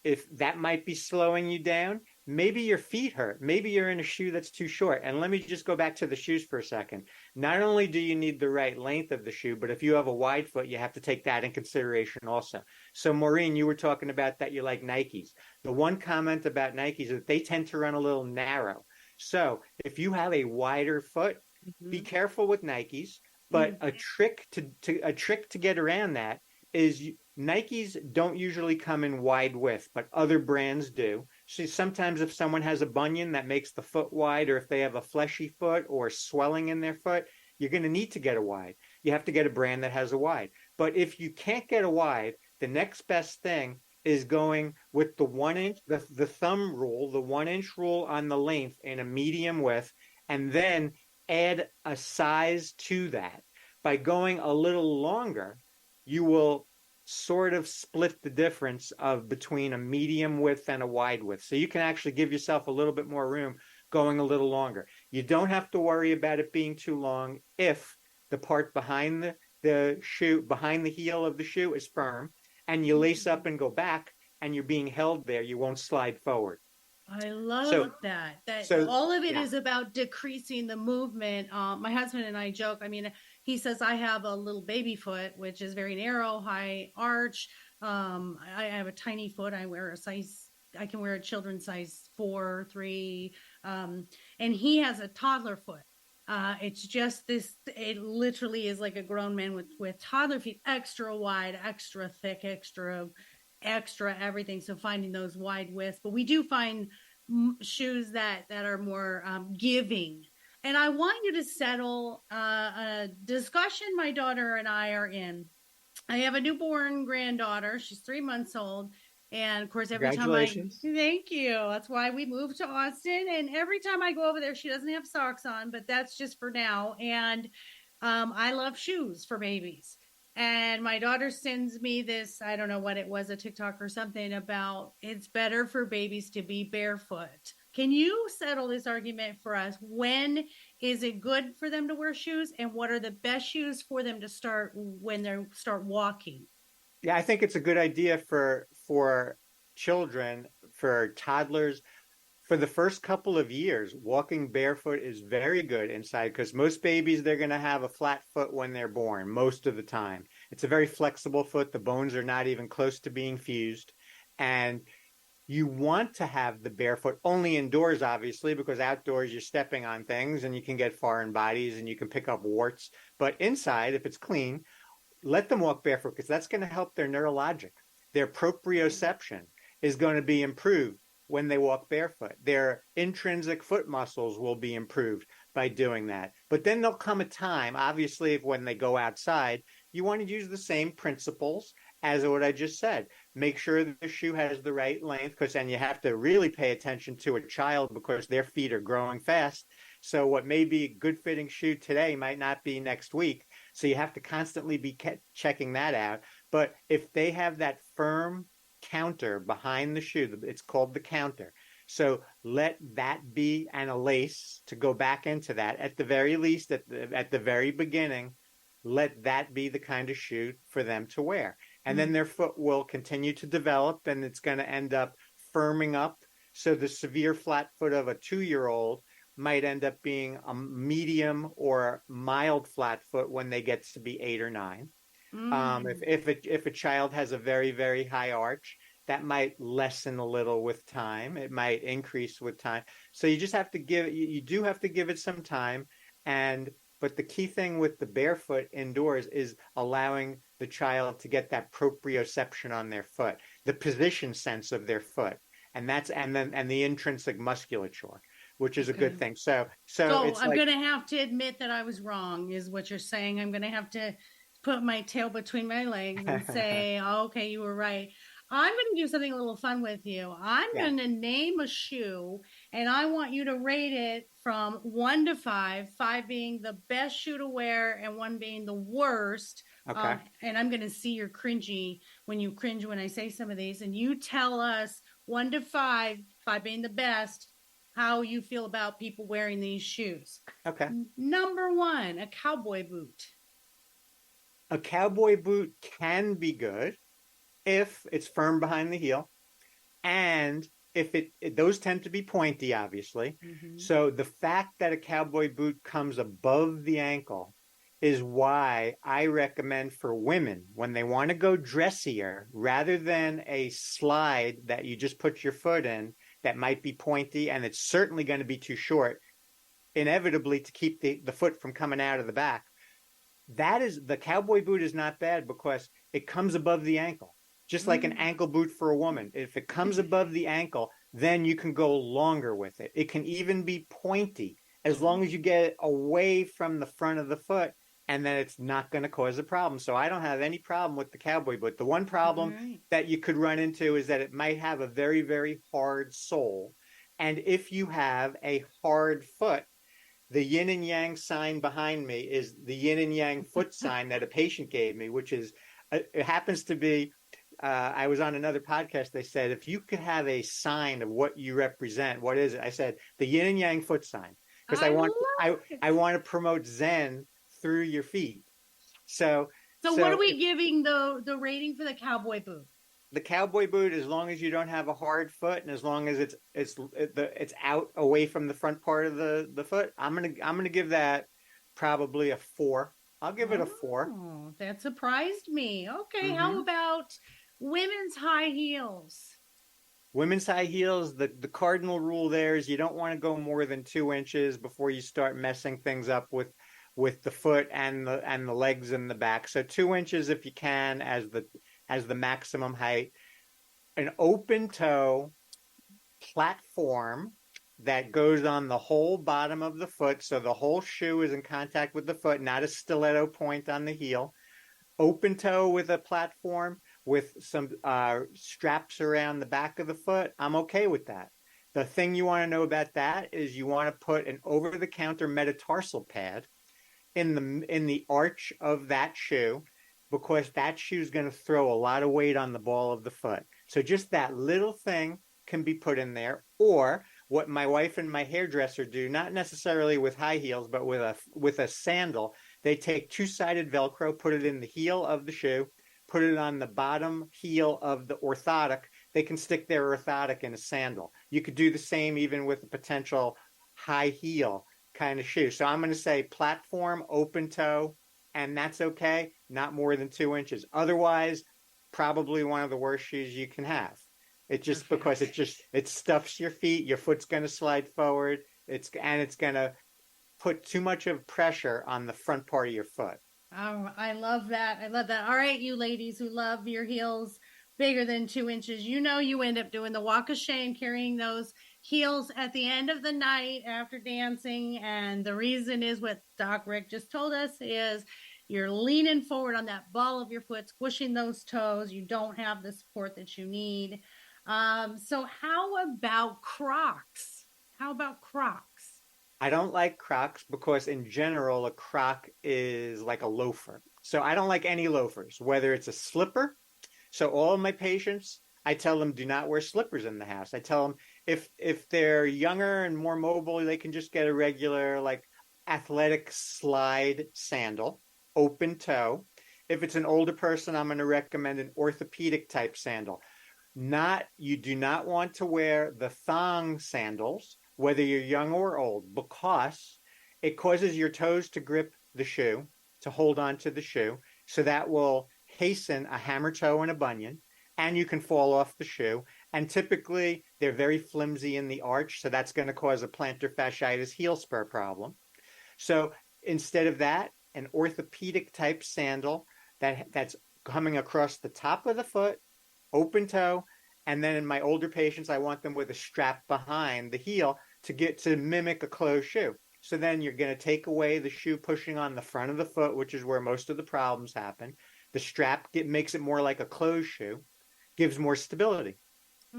if that might be slowing you down, maybe your feet hurt. Maybe you're in a shoe that's too short. And let me just go back to the shoes for a second. Not only do you need the right length of the shoe, but if you have a wide foot, you have to take that in consideration also. So Maureen, you were talking about that you like Nikes. The one comment about Nikes is that they tend to run a little narrow. So if you have a wider foot, be careful with Nikes. But a trick to get around that is Nikes don't usually come in wide width, but other brands do. So sometimes if someone has a bunion that makes the foot wide, or if they have a fleshy foot or swelling in their foot, you're going to need to get a wide. You have to get a brand that has a wide. But if you can't get a wide, the next best thing is going with the 1 inch, the thumb rule, the 1 inch rule on the length in a medium width, and then add a size to that. By going a little longer, you will sort of split the difference of between a medium width and a wide width. So you can actually give yourself a little bit more room going a little longer. You don't have to worry about it being too long if the part behind the shoe, behind the heel of the shoe is firm, and you lace up and go back and you're being held there, you won't slide forward. I love that. So all of it is about decreasing the movement. My husband and I joke. I mean, he says I have a little baby foot, which is very narrow, high arch. I have a tiny foot. I can wear a children's size 4, 3. And he has a toddler foot. It's just this, it literally is like a grown man with toddler feet, extra wide, extra thick, extra everything. So finding those wide widths, but we do find shoes that are more giving. And I want you to settle a discussion my daughter and I are in. I have a newborn granddaughter. She's 3 months old. And of course, every time Congratulations. thank you. That's why we moved to Austin. And every time I go over there, she doesn't have socks on, but that's just for now. And I love shoes for babies. And my daughter sends me this, I don't know what it was, a TikTok or something about it's better for babies to be barefoot. Can you settle this argument for us? When is it good for them to wear shoes, and what are the best shoes for them to start when they start walking? Yeah, I think it's a good idea for children, for toddlers. For the first couple of years, walking barefoot is very good inside because most babies, they're going to have a flat foot when they're born, most of the time. It's a very flexible foot. The bones are not even close to being fused. And you want to have the barefoot only indoors, obviously, because outdoors you're stepping on things and you can get foreign bodies and you can pick up warts. But inside, if it's clean, let them walk barefoot because that's going to help their neurologic. Their proprioception is going to be improved when they walk barefoot. Their intrinsic foot muscles will be improved by doing that. But then there'll come a time, obviously, when they go outside, you want to use the same principles as what I just said. Make sure that the shoe has the right length, because then you have to really pay attention to a child because their feet are growing fast. So what may be a good fitting shoe today might not be next week. So you have to constantly be checking that out. But if they have that firm counter behind the shoe, it's called the counter. So let that be, and a lace to go back into that at the very least, at the very beginning, let that be the kind of shoe for them to wear. And then their foot will continue to develop and it's going to end up firming up. So the severe flat foot of a 2-year-old might end up being a medium or mild flat foot when they get to be 8 or 9. If a child has a very, very high arch, that might lessen a little with time. It might increase with time. So you just have to you do have to give it some time. But the key thing with the barefoot indoors is allowing the child to get that proprioception on their foot, the position sense of their foot, and the intrinsic musculature, which is a good thing. So it's I'm going to have to admit that I was wrong, is what you're saying. I'm going to have to put my tail between my legs and say, oh, okay, you were right. I'm going to do something a little fun with you. I'm going to name a shoe, and I want you to rate it from 1 to 5, 5 being the best shoe to wear and 1 being the worst. Okay. And I'm going to see you're cringy when you cringe when I say some of these. And you tell us 1 to 5, 5 being the best, how you feel about people wearing these shoes. Okay. Number 1, a cowboy boot. A cowboy boot can be good if it's firm behind the heel, and if those tend to be pointy, obviously. So the fact that a cowboy boot comes above the ankle is why I recommend for women, when they want to go dressier, rather than a slide that you just put your foot in that might be pointy and it's certainly going to be too short, inevitably to keep the foot from coming out of the back. The cowboy boot is not bad because it comes above the ankle. Just like an ankle boot for a woman. If it comes above the ankle, then you can go longer with it. It can even be pointy as long as you get it away from the front of the foot, and then it's not going to cause a problem. So I don't have any problem with the cowboy boot. The one problem that you could run into is that it might have a very, very hard sole. And if you have a hard foot, the yin and yang sign behind me is the yin and yang foot sign that a patient gave me, which is, it happens to be, I was on another podcast. They said, if you could have a sign of what you represent, what is it? I said, the yin and yang foot sign, because I want to promote Zen through your feet. So what are we giving the rating for the cowboy boot? The cowboy boot, as long as you don't have a hard foot and as long as it's out away from the front part of the foot, I'm gonna give that probably a 4. I'll give it a 4. Oh, that surprised me. Okay, how about women's high heels? Women's high heels, the cardinal rule there is you don't want to go more than 2 inches before you start messing things up with the foot and the legs and the back. So 2 inches if you can as the maximum height. An open toe platform that goes on the whole bottom of the foot, so the whole shoe is in contact with the foot, not a stiletto point on the heel. Open toe with a platform with some straps around the back of the foot, I'm okay with that. The thing you want to know about that is you want to put an over-the-counter metatarsal pad in the arch of that shoe, because that shoe is going to throw a lot of weight on the ball of the foot. So just that little thing can be put in there. Or what my wife and my hairdresser do, not necessarily with high heels, but with a sandal, they take two-sided Velcro, put it in the heel of the shoe, put it on the bottom heel of the orthotic. They can stick their orthotic in a sandal. You could do the same even with a potential high heel kind of shoe. So I'm going to say platform, open toe, and that's okay. Not more than 2 inches. Otherwise, probably one of the worst shoes you can have. It's just because it stuffs your feet. Your foot's going to slide forward. It's going to put too much of pressure on the front part of your foot. Oh, I love that. I love that. All right, you ladies who love your heels bigger than 2 inches, you know you end up doing the walk of shame, carrying those heels at the end of the night after dancing. And the reason is what Doc Rick just told us is you're leaning forward on that ball of your foot, squishing those toes. You don't have the support that you need. So how about Crocs? How about Crocs? I don't like Crocs because in general, a Croc is like a loafer. So I don't like any loafers, whether it's a slipper. So all of my patients, I tell them do not wear slippers in the house. I tell them if they're younger and more mobile, they can just get a regular like athletic slide sandal, open toe. If it's an older person, I'm going to recommend an orthopedic type sandal. You do not want to wear the thong sandals, whether you're young or old, because it causes your toes to grip the shoe, to hold on to the shoe. So that will hasten a hammer toe and a bunion, and you can fall off the shoe. And typically they're very flimsy in the arch, so that's going to cause a plantar fasciitis heel spur problem. So instead of that, an orthopedic type sandal that's coming across the top of the foot, open toe, and then in my older patients, I want them with a strap behind the heel to mimic a closed shoe. So then you're going to take away the shoe pushing on the front of the foot, which is where most of the problems happen. The strap makes it more like a closed shoe, gives more stability.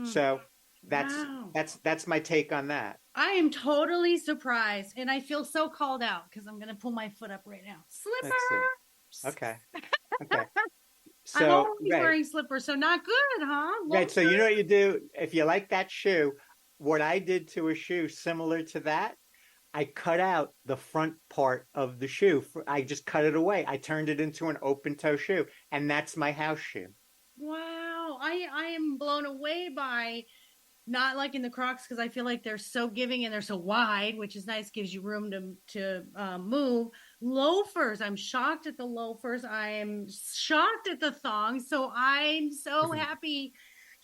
So that's my take on that. I am totally surprised, and I feel so called out because I'm going to pull my foot up right now. Slipper. Okay. So, I'm always wearing slippers, so not good, huh? Right. So you know what you do if you like that shoe. What I did to a shoe similar to that, I cut out the front part of the shoe. I just cut it away. I turned it into an open toe shoe, and that's my house shoe. Wow, I am blown away by not liking the Crocs because I feel like they're so giving and they're so wide, which is nice, gives you room to move. Loafers, I'm shocked at the loafers. I am shocked at the thongs. So I'm so happy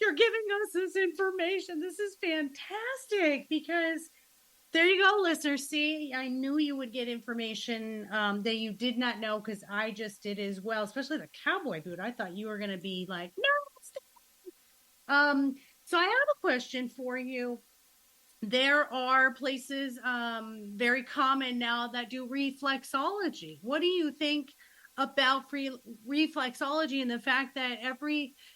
you're giving us this information. This is fantastic because there you go, listeners. See, I knew you would get information that you did not know because I just did as well, especially the cowboy boot. I thought you were going to be like, no. So I have a question for you. There are places very common now that do reflexology. What do you think about reflexology and the fact that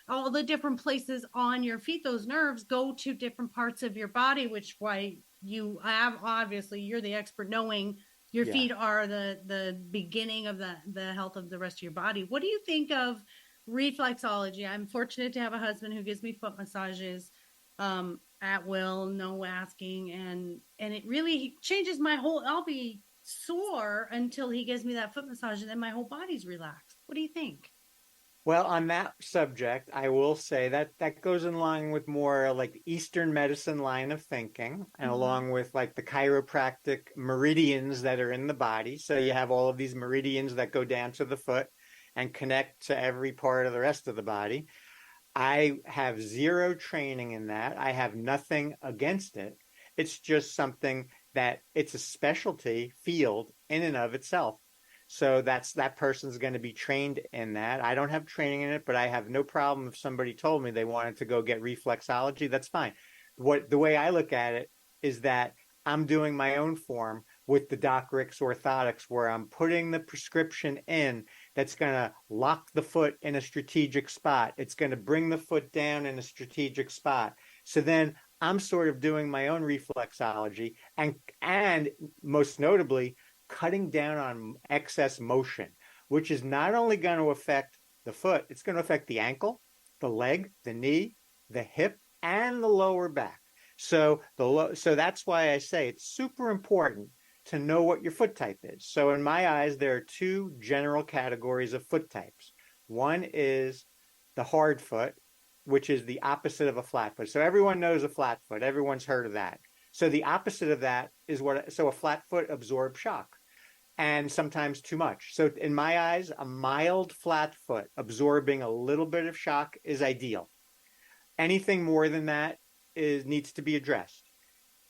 all the different places on your feet, those nerves go to different parts of your body, which why you have, obviously you're the expert knowing your feet are the beginning of the health of the rest of your body. What do you think of reflexology? I'm fortunate to have a husband who gives me foot massages at will, no asking, and it really changes my whole. I'll be sore until he gives me that foot massage, and then my whole body's relaxed. What do you think? Well, on that subject, I will say that goes in line with more like Eastern medicine line of thinking, and along with like the chiropractic meridians that are in the body. So you have all of these meridians that go down to the foot and connect to every part of the rest of the body. I have zero training in that. I have nothing against it. It's just something that it's a specialty field in and of itself. So that person's going to be trained in that. I don't have training in it, but I have no problem if somebody told me they wanted to go get reflexology. That's fine. The way I look at it is that I'm doing my own form with the Doc Rick's orthotics, where I'm putting the prescription in that's going to lock the foot in a strategic spot. It's going to bring the foot down in a strategic spot. So then I'm sort of doing my own reflexology and most notably cutting down on excess motion, which is not only going to affect the foot, it's going to affect the ankle, the leg, the knee, the hip, and the lower back. So that's why I say it's super important to know what your foot type is. So in my eyes, there are two general categories of foot types. One is the hard foot, which is the opposite of a flat foot. So everyone knows a flat foot. Everyone's heard of that. So the opposite of that is so a flat foot absorbs shock, and sometimes too much. So in my eyes, a mild flat foot absorbing a little bit of shock is ideal. Anything more than that needs to be addressed.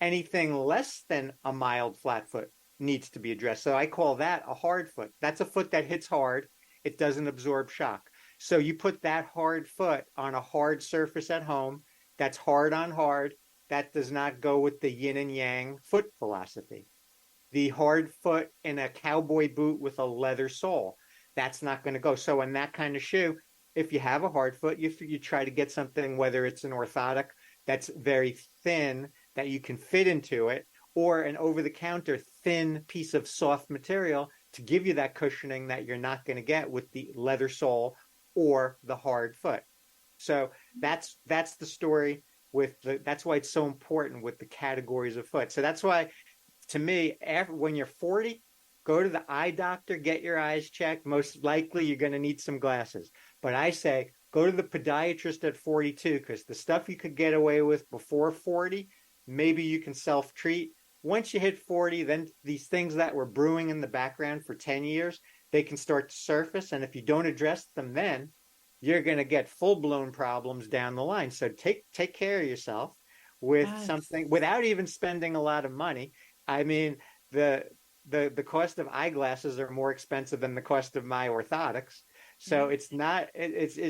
Anything less than a mild flat foot needs to be addressed. So I call that a hard foot. That's a foot that hits hard. It doesn't absorb shock. So you put that hard foot on a hard surface at home. That's hard on hard. That does not go with the yin and yang foot philosophy. The hard foot in a cowboy boot with a leather sole, that's not going to go. So in that kind of shoe, if you have a hard foot, you try to get something, whether it's an orthotic that's very thin that you can fit into it, or an over-the-counter thin piece of soft material to give you that cushioning that you're not going to get with the leather sole or the hard foot. So that's the story that's why it's so important with the categories of foot. So that's why, to me, when you're 40, go to the eye doctor, get your eyes checked. Most likely you're going to need some glasses. But I say go to the podiatrist at 42, because the stuff you could get away with before 40, maybe you can self-treat. Once you hit 40, then these things that were brewing in the background for 10 years, they can start to surface. And if you don't address them then, you're going to get full-blown problems down the line. So take care of yourself with something without even spending a lot of money. I mean, the cost of eyeglasses are more expensive than the cost of my orthotics. So it's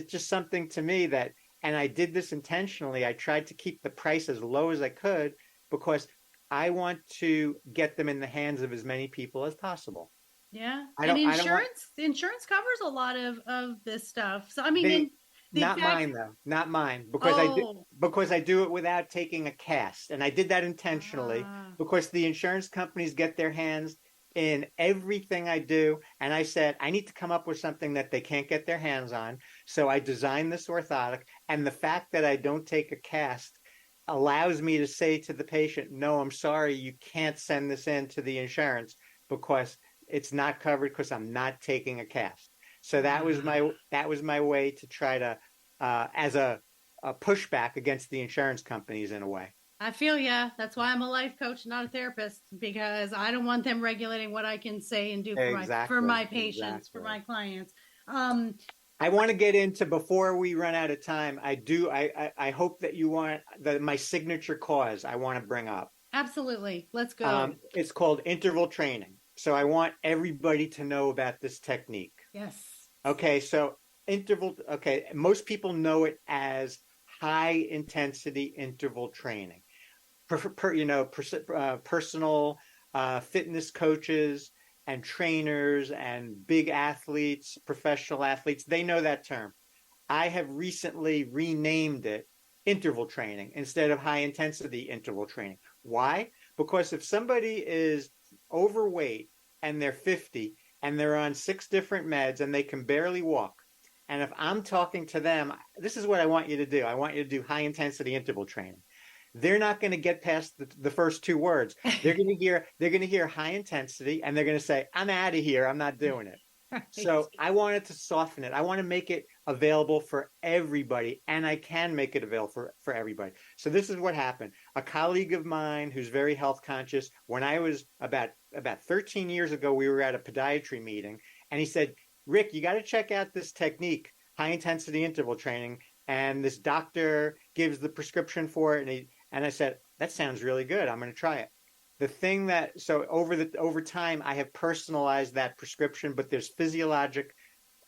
just something to me that, and I did this intentionally. I tried to keep the price as low as I could because I want to get them in the hands of as many people as possible. Yeah. And insurance covers a lot of this stuff. So I mean, not mine though, not mine, because I do it without taking a cast. And I did that intentionally because the insurance companies get their hands in everything I do. And I said, I need to come up with something that they can't get their hands on. So I designed this orthotic. And the fact that I don't take a cast allows me to say to the patient, no, I'm sorry, you can't send this in to the insurance because it's not covered because I'm not taking a cast. So that was my way to try to as a pushback against the insurance companies in a way. I feel That's why I'm a life coach, not a therapist, because I don't want them regulating what I can say and do for my patients, for my clients. I want to get into, before we run out of time, I hope that you want my signature cause I want to bring up. Absolutely. Let's go. It's called interval training. So I want everybody to know about this technique. Yes. Okay, so most people know it as high intensity interval training. Personal fitness coaches and trainers and big athletes, professional athletes, they know that term. I have recently renamed it interval training instead of high intensity interval training. Why? Because if somebody is overweight and they're 50 and they're on 6 different meds and they can barely walk, and if I'm talking to them, this is what I want you to do. I want you to do high intensity interval training. They're not going to get past the first 2 words. They're going to hear high intensity and they're going to say, I'm out of here. I'm not doing it. Right. So I wanted to soften it. I want to make it available for everybody, and I can make it available for everybody. So this is what happened. A colleague of mine who's very health conscious, when I was about 13 years ago, we were at a podiatry meeting, and he said, Rick, you got to check out this technique, high intensity interval training. and this doctor gives the prescription for it, and I said, that sounds really good. I'm going to try it. The thing that so over time I have personalized that prescription, but there's physiologic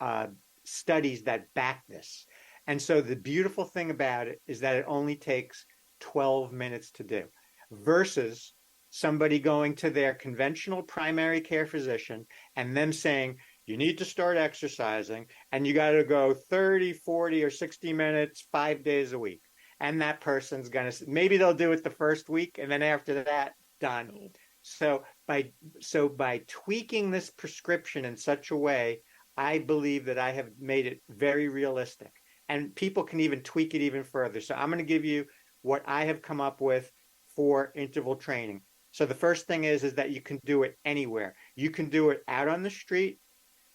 uh, studies that back this. And so the beautiful thing about it is that it only takes 12 minutes to do versus somebody going to their conventional primary care physician and them saying, you need to start exercising and you got to go 30, 40, or 60 minutes, 5 days a week. And that person's going to, maybe they'll do it the first week and then after that, done. So by tweaking this prescription in such a way, I believe that I have made it very realistic. And people can even tweak it even further. So I'm going to give you what I have come up with for interval training. So the first thing is that you can do it anywhere. You can do it out on the street.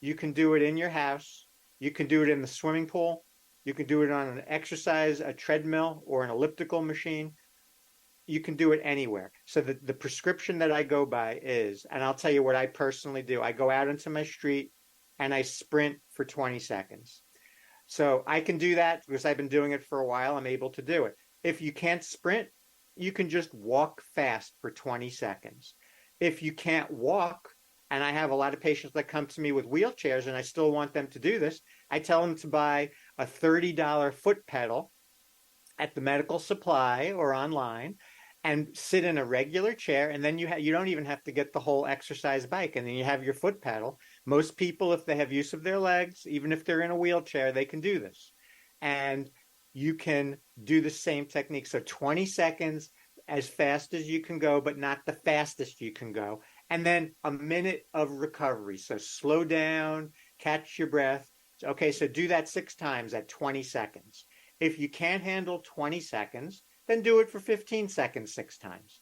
You can do it in your house. You can do it in the swimming pool. You can do it on a treadmill, or an elliptical machine. You can do it anywhere. So the prescription that I go by is, and I'll tell you what I personally do. I go out into my street and I sprint for 20 seconds. So I can do that because I've been doing it for a while. I'm able to do it. If you can't sprint, you can just walk fast for 20 seconds. If you can't walk, and I have a lot of patients that come to me with wheelchairs and I still want them to do this, I tell them to buy a $30 foot pedal at the medical supply or online and sit in a regular chair. And then you don't even have to get the whole exercise bike. And then you have your foot pedal. Most people, if they have use of their legs, even if they're in a wheelchair, they can do this. And you can do the same technique. So 20 seconds, as fast as you can go, but not the fastest you can go. And then a minute of recovery. So slow down, catch your breath. Okay, so do that 6 times at 20 seconds. If you can't handle 20 seconds, then do it for 15 seconds 6 times.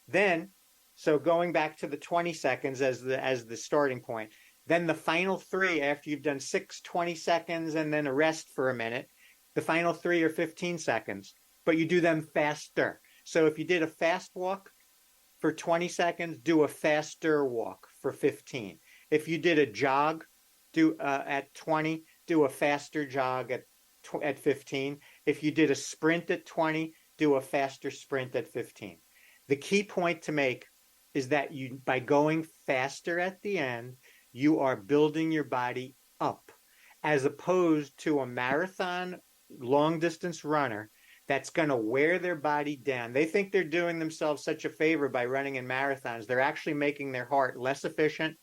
Then, so going back to the 20 seconds as the starting point, then the final 3, after you've done 6 20 seconds and then a rest for a minute, the final 3 are 15 seconds, but you do them faster. So if you did a fast walk for 20 seconds, do a faster walk for 15. If you did a jog, do at 20, do a faster jog at 15. If you did a sprint at 20, do a faster sprint at 15. The key point to make is that by going faster at the end, you are building your body up, as opposed to a marathon long distance runner that's going to wear their body down. They think they're doing themselves such a favor by running in marathons. They're actually making their heart less efficient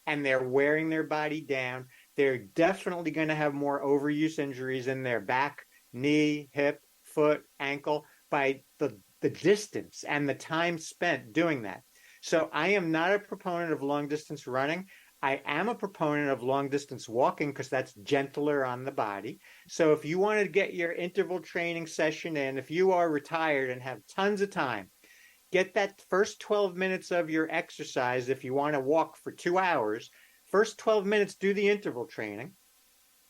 and they're wearing their body down. They're definitely going to have more overuse injuries in their back, knee, hip, foot, ankle by the distance and the time spent doing that. So I am not a proponent of long distance running. I am a proponent of long distance walking because that's gentler on the body. So if you want to get your interval training session in, if you are retired and have tons of time, get that first 12 minutes of your exercise. If you want to walk for 2 hours, first 12 minutes, do the interval training.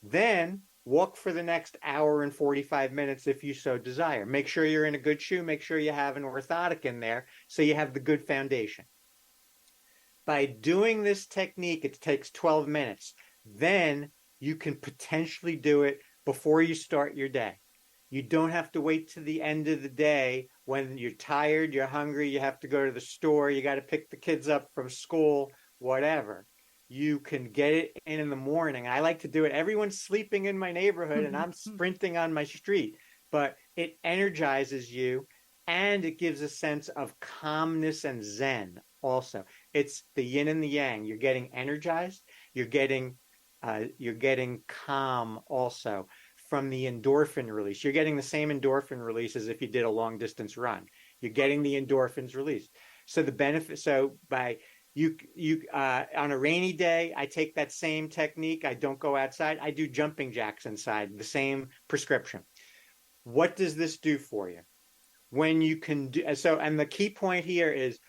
Then walk for the next hour and 45 minutes if you so desire. Make sure you're in a good shoe. Make sure you have an orthotic in there so you have the good foundation. By doing this technique, it takes 12 minutes. Then you can potentially do it before you start your day. You don't have to wait to the end of the day when you're tired, you're hungry, you have to go to the store, you got to pick the kids up from school, whatever. You can get it in the morning. I like to do it. Everyone's sleeping in my neighborhood and I'm sprinting on my street, but it energizes you and it gives a sense of calmness and zen also. It's the yin and the yang. You're getting energized. You're getting calm also from the endorphin release. You're getting the same endorphin release as if you did a long distance run. You're getting the endorphins released. So the benefit, so by you on a rainy day, I take that same technique. I don't go outside. I do jumping jacks inside, the same prescription. What does this do for you? When you can do so, and the key point here is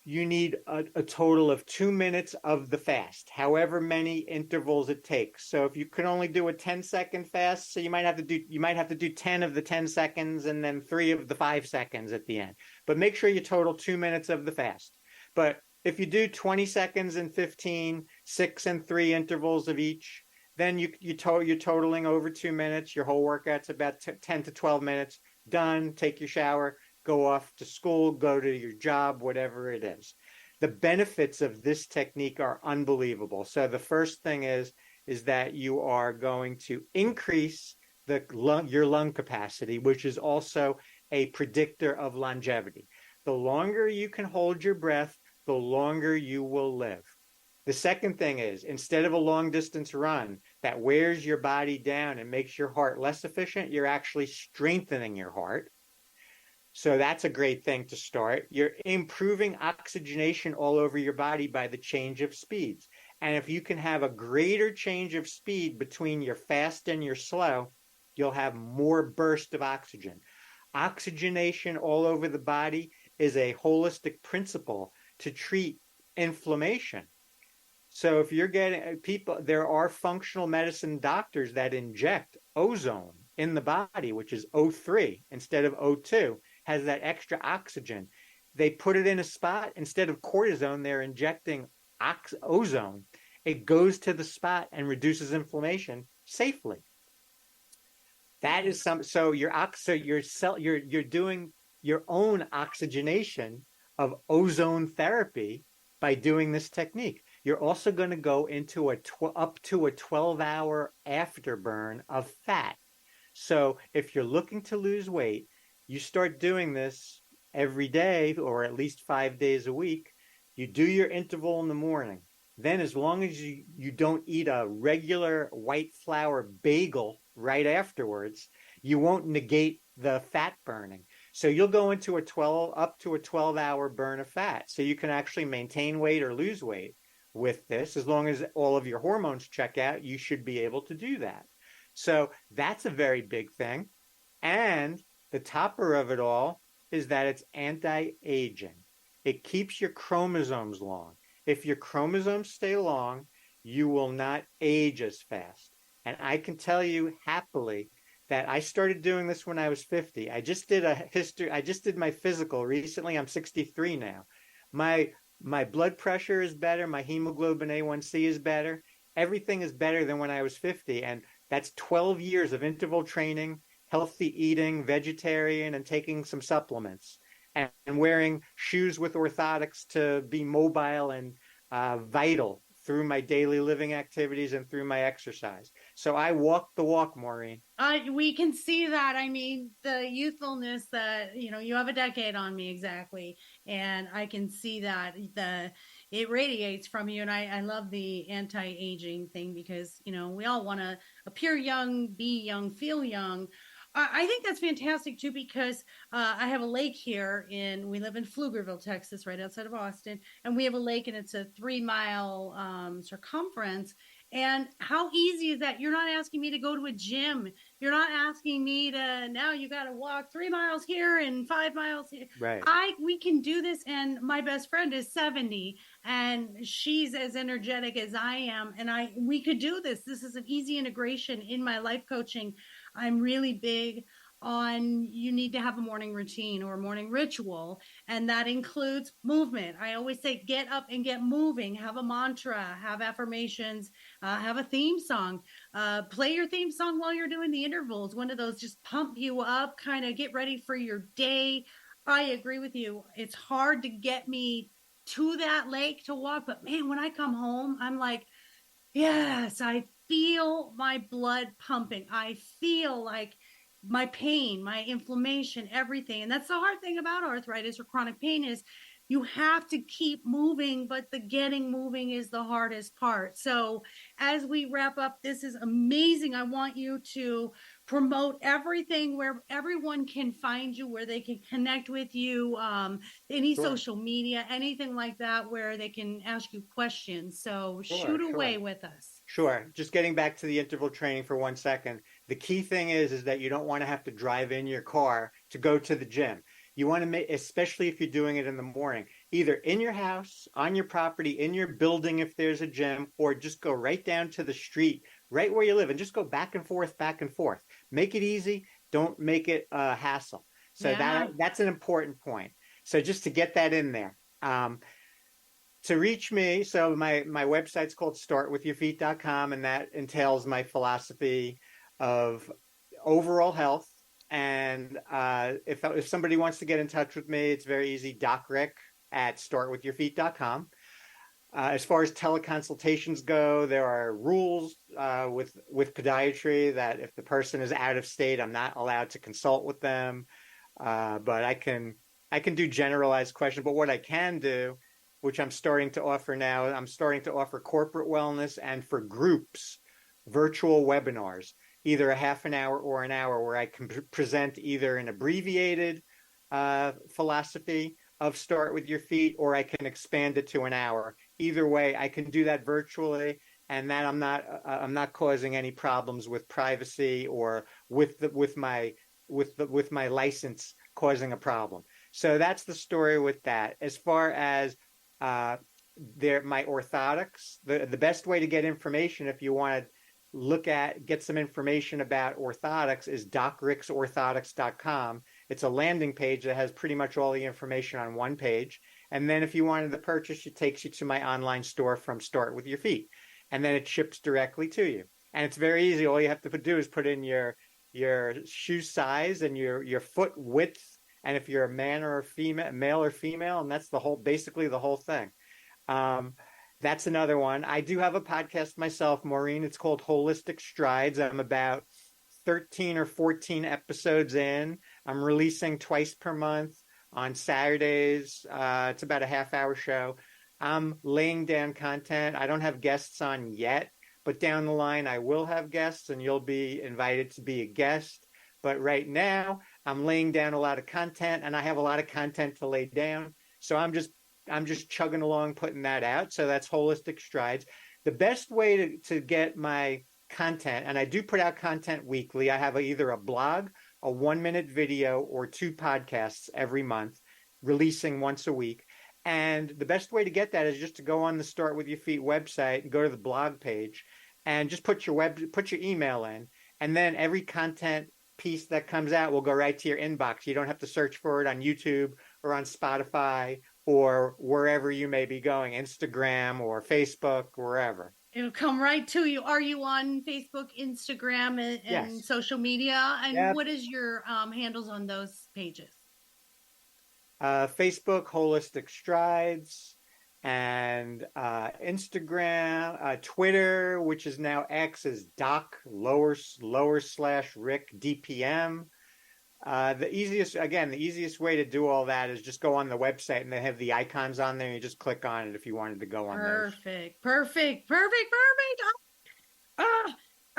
you need a total of 2 minutes of the fast, however many intervals it takes. So if you can only do a 10-second fast, so you might have to do 10 of the 10 seconds and then 3 of the 5 seconds at the end. But make sure you total 2 minutes of the fast. But if you do 20 seconds and 15, 6 and 3 intervals of each, Then you're totaling over 2 minutes. Your whole workout's about 10 to 12 minutes. Done. Take your shower, go off to school, go to your job, whatever it is. The benefits of this technique are unbelievable. So the first thing is that you are going to increase your lung capacity, which is also a predictor of longevity. The longer you can hold your breath, the longer you will live. The second thing is, instead of a long distance run that wears your body down and makes your heart less efficient, you're actually strengthening your heart. So that's a great thing to start. You're improving oxygenation all over your body by the change of speeds. And if you can have a greater change of speed between your fast and your slow, you'll have more burst of oxygen. Oxygenation all over the body is a holistic principle to treat inflammation. So if you're getting people, there are functional medicine doctors that inject ozone in the body, which is O3 instead of O2, has that extra oxygen. They put it in a spot. Instead of cortisone, they're injecting ozone. It goes to the spot and reduces inflammation safely. That is so you're doing your own oxygenation of ozone therapy by doing this technique. You're also going to go into up to a 12-hour afterburn of fat. So if you're looking to lose weight, you start doing this every day or at least 5 days a week. You do your interval in the morning. Then as long as you don't eat a regular white flour bagel right afterwards, you won't negate the fat burning. So you'll go into up to a 12-hour burn of fat. So you can actually maintain weight or lose weight with this. As long as all of your hormones check out, you should be able to do that. So that's a very big thing. And the topper of it all is that it's anti-aging. It keeps your chromosomes long. If your chromosomes stay long, you will not age as fast. And I can tell you happily that I started doing this when I was 50. I just did my physical recently. I'm 63 now. My blood pressure is better. My hemoglobin A1C is better. Everything is better than when I was 50. And that's 12 years of interval training, healthy eating, vegetarian, and taking some supplements, and wearing shoes with orthotics to be mobile and vital through my daily living activities and through my exercise. So I walk the walk, Maureen. We can see that. I mean, the youthfulness that, you have a decade on me exactly. And I can see that it radiates from you. And I love the anti-aging thing because, we all want to appear young, be young, feel young. I think that's fantastic too, because I have a lake here we live in Pflugerville, Texas, right outside of Austin. And we have a lake and it's a 3-mile circumference. And how easy is that? You're not asking me to go to a gym. You're not asking me now you got to walk 3 miles here and 5 miles here. Right. We can do this. And my best friend is 70 and she's as energetic as I am. And we could do this. This is an easy integration in my life coaching. I'm really big on you need to have a morning routine or a morning ritual, and that includes movement. I always say get up and get moving, have a mantra, have affirmations, have a theme song, play your theme song while you're doing the intervals, one of those just pump you up, kind of get ready for your day. I agree with you. It's hard to get me to that lake to walk, but man, when I come home, I'm like, yes, I feel my blood pumping. I feel like my pain, my inflammation, everything. And that's the hard thing about arthritis or chronic pain is you have to keep moving, but the getting moving is the hardest part. So as we wrap up, this is amazing. I want you to promote everything where everyone can find you, where they can connect with you, any social media, anything like that, where they can ask you questions. So shoot away with us. Sure. Just getting back to the interval training for 1 second. The key thing is that you don't want to have to drive in your car to go to the gym. You want to make, especially if you're doing it in the morning, either in your house, on your property, in your building if there's a gym, or just go right down to the street, right where you live, and just go back and forth, back and forth. Make it easy. Don't make it a hassle. So that's an important point. So just to get that in there. to reach me, so my website's called startwithyourfeet.com, and that entails my philosophy of overall health. And if somebody wants to get in touch with me, it's very easy. DocRick@startwithyourfeet.com. As far as teleconsultations go, there are rules with podiatry that if the person is out of state, I'm not allowed to consult with them. But I can do generalized questions. But what I can do, which I'm starting to offer now, I'm starting to offer corporate wellness and for groups, virtual webinars, either a half an hour or an hour, where I can present either an abbreviated philosophy of Start With Your Feet, or I can expand it to an hour. Either way, I can do that virtually, and that I'm not causing any problems with privacy or with my license causing a problem. So that's the story with that. As far as my orthotics, the best way to get information if you want to get some information about orthotics is DocRicksOrthotics.com. It's a landing page that has pretty much all the information on one page. And then if you wanted to purchase, it takes you to my online store from Start With Your Feet. And then it ships directly to you. And it's very easy. All you have to do is put in your shoe size and your foot width, and if you're a man or a female, male or female, and that's basically the whole thing. That's another one. I do have a podcast myself, Maureen. It's called Holistic Strides. I'm about 13 or 14 episodes in. I'm releasing twice per month on Saturdays. It's about a half-hour show. I'm laying down content. I don't have guests on yet, but down the line I will have guests, and you'll be invited to be a guest. But right now I'm laying down a lot of content, and I have a lot of content to lay down. So I'm just chugging along, putting that out. So that's Holistic Strides. The best way to get my content, and I do put out content weekly. I have either a blog, a 1-minute video, or 2 podcasts every month, releasing once a week. And the best way to get that is just to go on the Start With Your Feet website and go to the blog page and just put your email in. And then every content piece that comes out will go right to your inbox. You don't have to search for it on YouTube or on Spotify or wherever you may be going, Instagram or Facebook, wherever. It'll come right to you. Are you on Facebook, Instagram, and Yes. social media? And Yep. What is your handles on those pages? Facebook, Holistic Strides, and Instagram, Twitter, which is now X, is Doc / Rick DPM. The easiest way to do all that is just go on the website, and they have the icons on there. And you just click on it if you wanted to go on those. Perfect.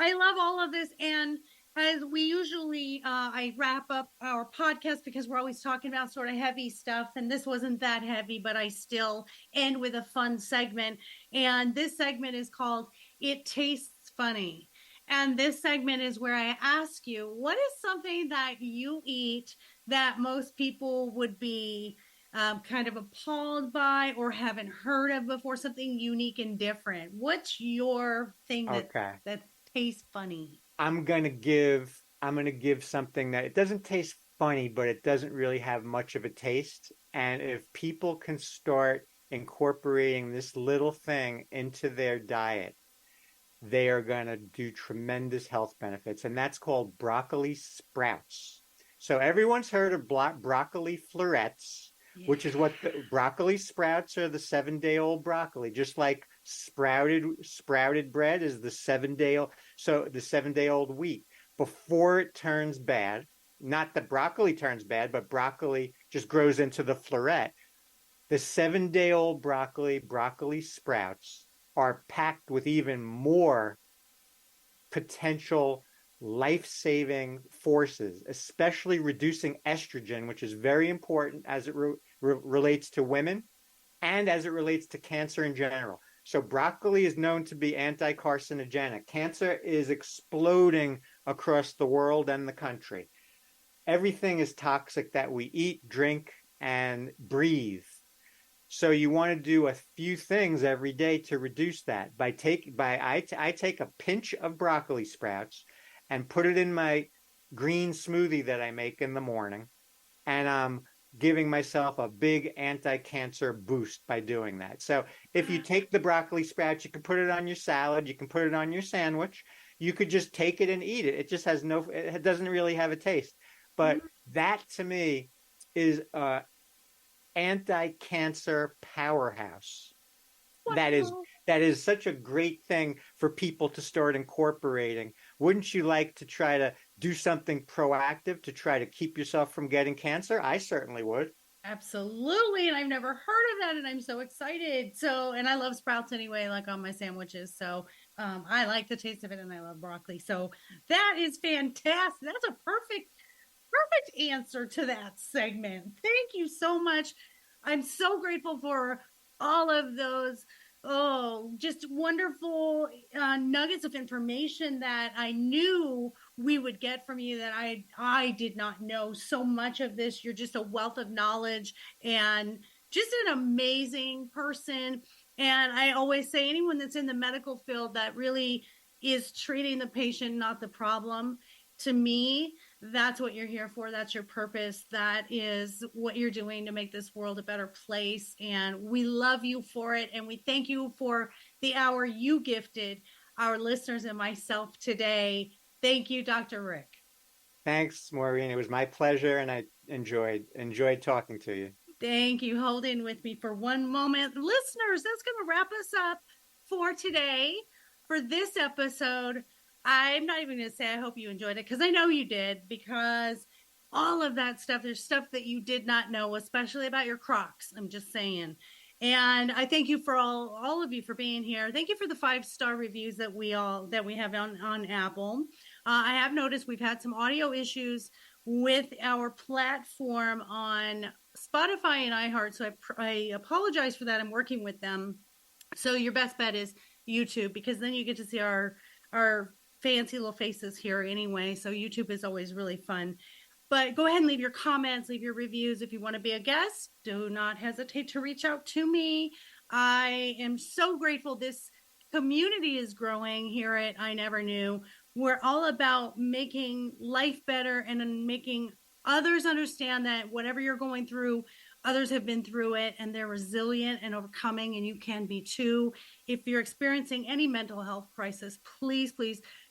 I love all of this. And as we usually, I wrap up our podcast because we're always talking about sort of heavy stuff. And this wasn't that heavy, but I still end with a fun segment. And this segment is called It Tastes Funny. And this segment is where I ask you, what is something that you eat that most people would be kind of appalled by or haven't heard of before, something unique and different? What's your thing that tastes funny? I'm gonna give something that it doesn't taste funny, but it doesn't really have much of a taste. And if people can start incorporating this little thing into their diet, they are going to do tremendous health benefits. And that's called broccoli sprouts. So everyone's heard of broccoli florets, which is what the broccoli sprouts are, the 7-day-old broccoli, just like sprouted bread is the 7-day-old wheat before it turns bad. Not that broccoli turns bad, but broccoli just grows into the floret. The 7-day-old broccoli sprouts are packed with even more potential life-saving forces, especially reducing estrogen, which is very important as it relates to women and as it relates to cancer in general. So broccoli is known to be anti-carcinogenic. Cancer is exploding across the world and the country. Everything is toxic that we eat, drink, and breathe. So you want to do a few things every day to reduce that. I take a pinch of broccoli sprouts and put it in my green smoothie that I make in the morning, and I'm giving myself a big anti-cancer boost by doing that. So if you take the broccoli sprouts, you can put it on your salad, you can put it on your sandwich, you could just take it and eat it. It just has it doesn't really have a taste. But that to me is a anti-cancer powerhouse. Wow. That is such a great thing for people to start incorporating. Wouldn't you like to try to do something proactive to try to keep yourself from getting cancer? I certainly would. Absolutely. And I've never heard of that. And I'm so excited. So, and I love sprouts anyway, like on my sandwiches. So I like the taste of it and I love broccoli. So that is fantastic. That's a perfect answer to that segment. Thank you so much. I'm so grateful for all of those just wonderful nuggets of information that I knew we would get from you that I did not know. So much of this, you're just a wealth of knowledge and just an amazing person. And I always say anyone that's in the medical field that really is treating the patient, not the problem, to me, that's what you're here for. That's your purpose. That is what you're doing to make this world a better place. And we love you for it. And we thank you for the hour you gifted our listeners and myself today. Thank you, Dr. Rick. Thanks, Maureen. It was my pleasure, and I enjoyed talking to you. Thank you. Hold in with me for one moment. Listeners, that's going to wrap us up for today, for this episode. I'm not even going to say I hope you enjoyed it, because I know you did, because all of that stuff, there's stuff that you did not know, especially about your Crocs. I'm just saying. And I thank you for all of you for being here. Thank you for the 5-star reviews that we have on Apple. I have noticed we've had some audio issues with our platform on Spotify and iHeart. So I apologize for that. I'm working with them. So your best bet is YouTube, because then you get to see our fancy little faces here anyway. So YouTube is always really fun. But go ahead and leave your comments, leave your reviews. If you want to be a guest, do not hesitate to reach out to me. I am so grateful this community is growing here at I Never Knew. We're all about making life better and making others understand that whatever you're going through, others have been through it and they're resilient and overcoming, and you can be too. If you're experiencing any mental health crisis, please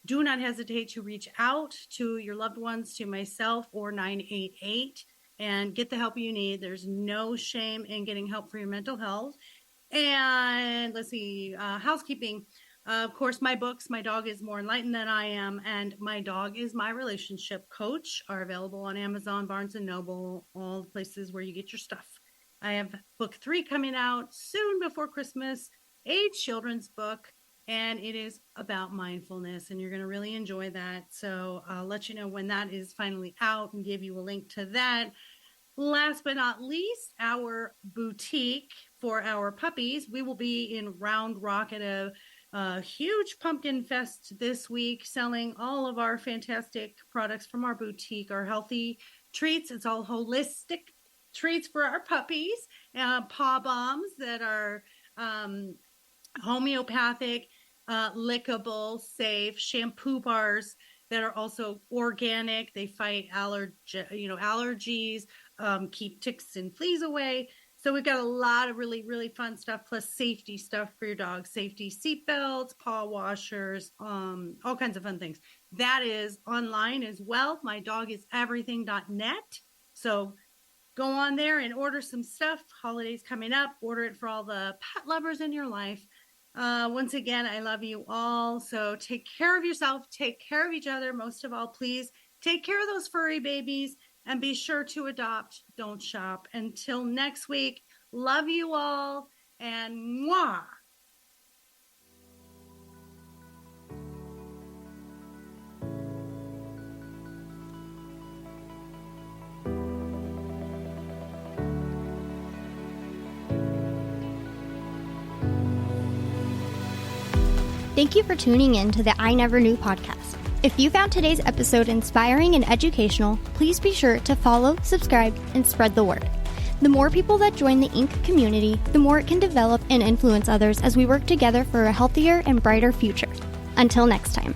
do not hesitate to reach out to your loved ones, to myself or 988, and get the help you need. There's no shame in getting help for your mental health. And let's see, housekeeping. Of course, my books, My Dog is More Enlightened Than I Am, and My Dog is My Relationship Coach, are available on Amazon, Barnes & Noble, all the places where you get your stuff. I have book 3 coming out soon before Christmas, a children's book, and it is about mindfulness, and you're going to really enjoy that. So I'll let you know when that is finally out and give you a link to that. Last but not least, our boutique for our puppies. We will be in Round Rock at a huge pumpkin fest this week, selling all of our fantastic products from our boutique, our healthy treats. It's all holistic treats for our puppies, paw bombs that are homeopathic, lickable, safe, shampoo bars that are also organic. They fight allergies, keep ticks and fleas away. So we've got a lot of really, really fun stuff, plus safety stuff for your dog, safety seat belts, paw washers, all kinds of fun things. That is online as well. MyDogIsEverything.net. So go on there and order some stuff. Holidays coming up. Order it for all the pet lovers in your life. Once again, I love you all. So take care of yourself. Take care of each other. Most of all, please take care of those furry babies. And be sure to adopt, don't shop. Until next week, love you all, and mwah! Thank you for tuning in to the I Never Knew podcast. If you found today's episode inspiring and educational, please be sure to follow, subscribe, and spread the word. The more people that join the Inc. community, the more it can develop and influence others as we work together for a healthier and brighter future. Until next time.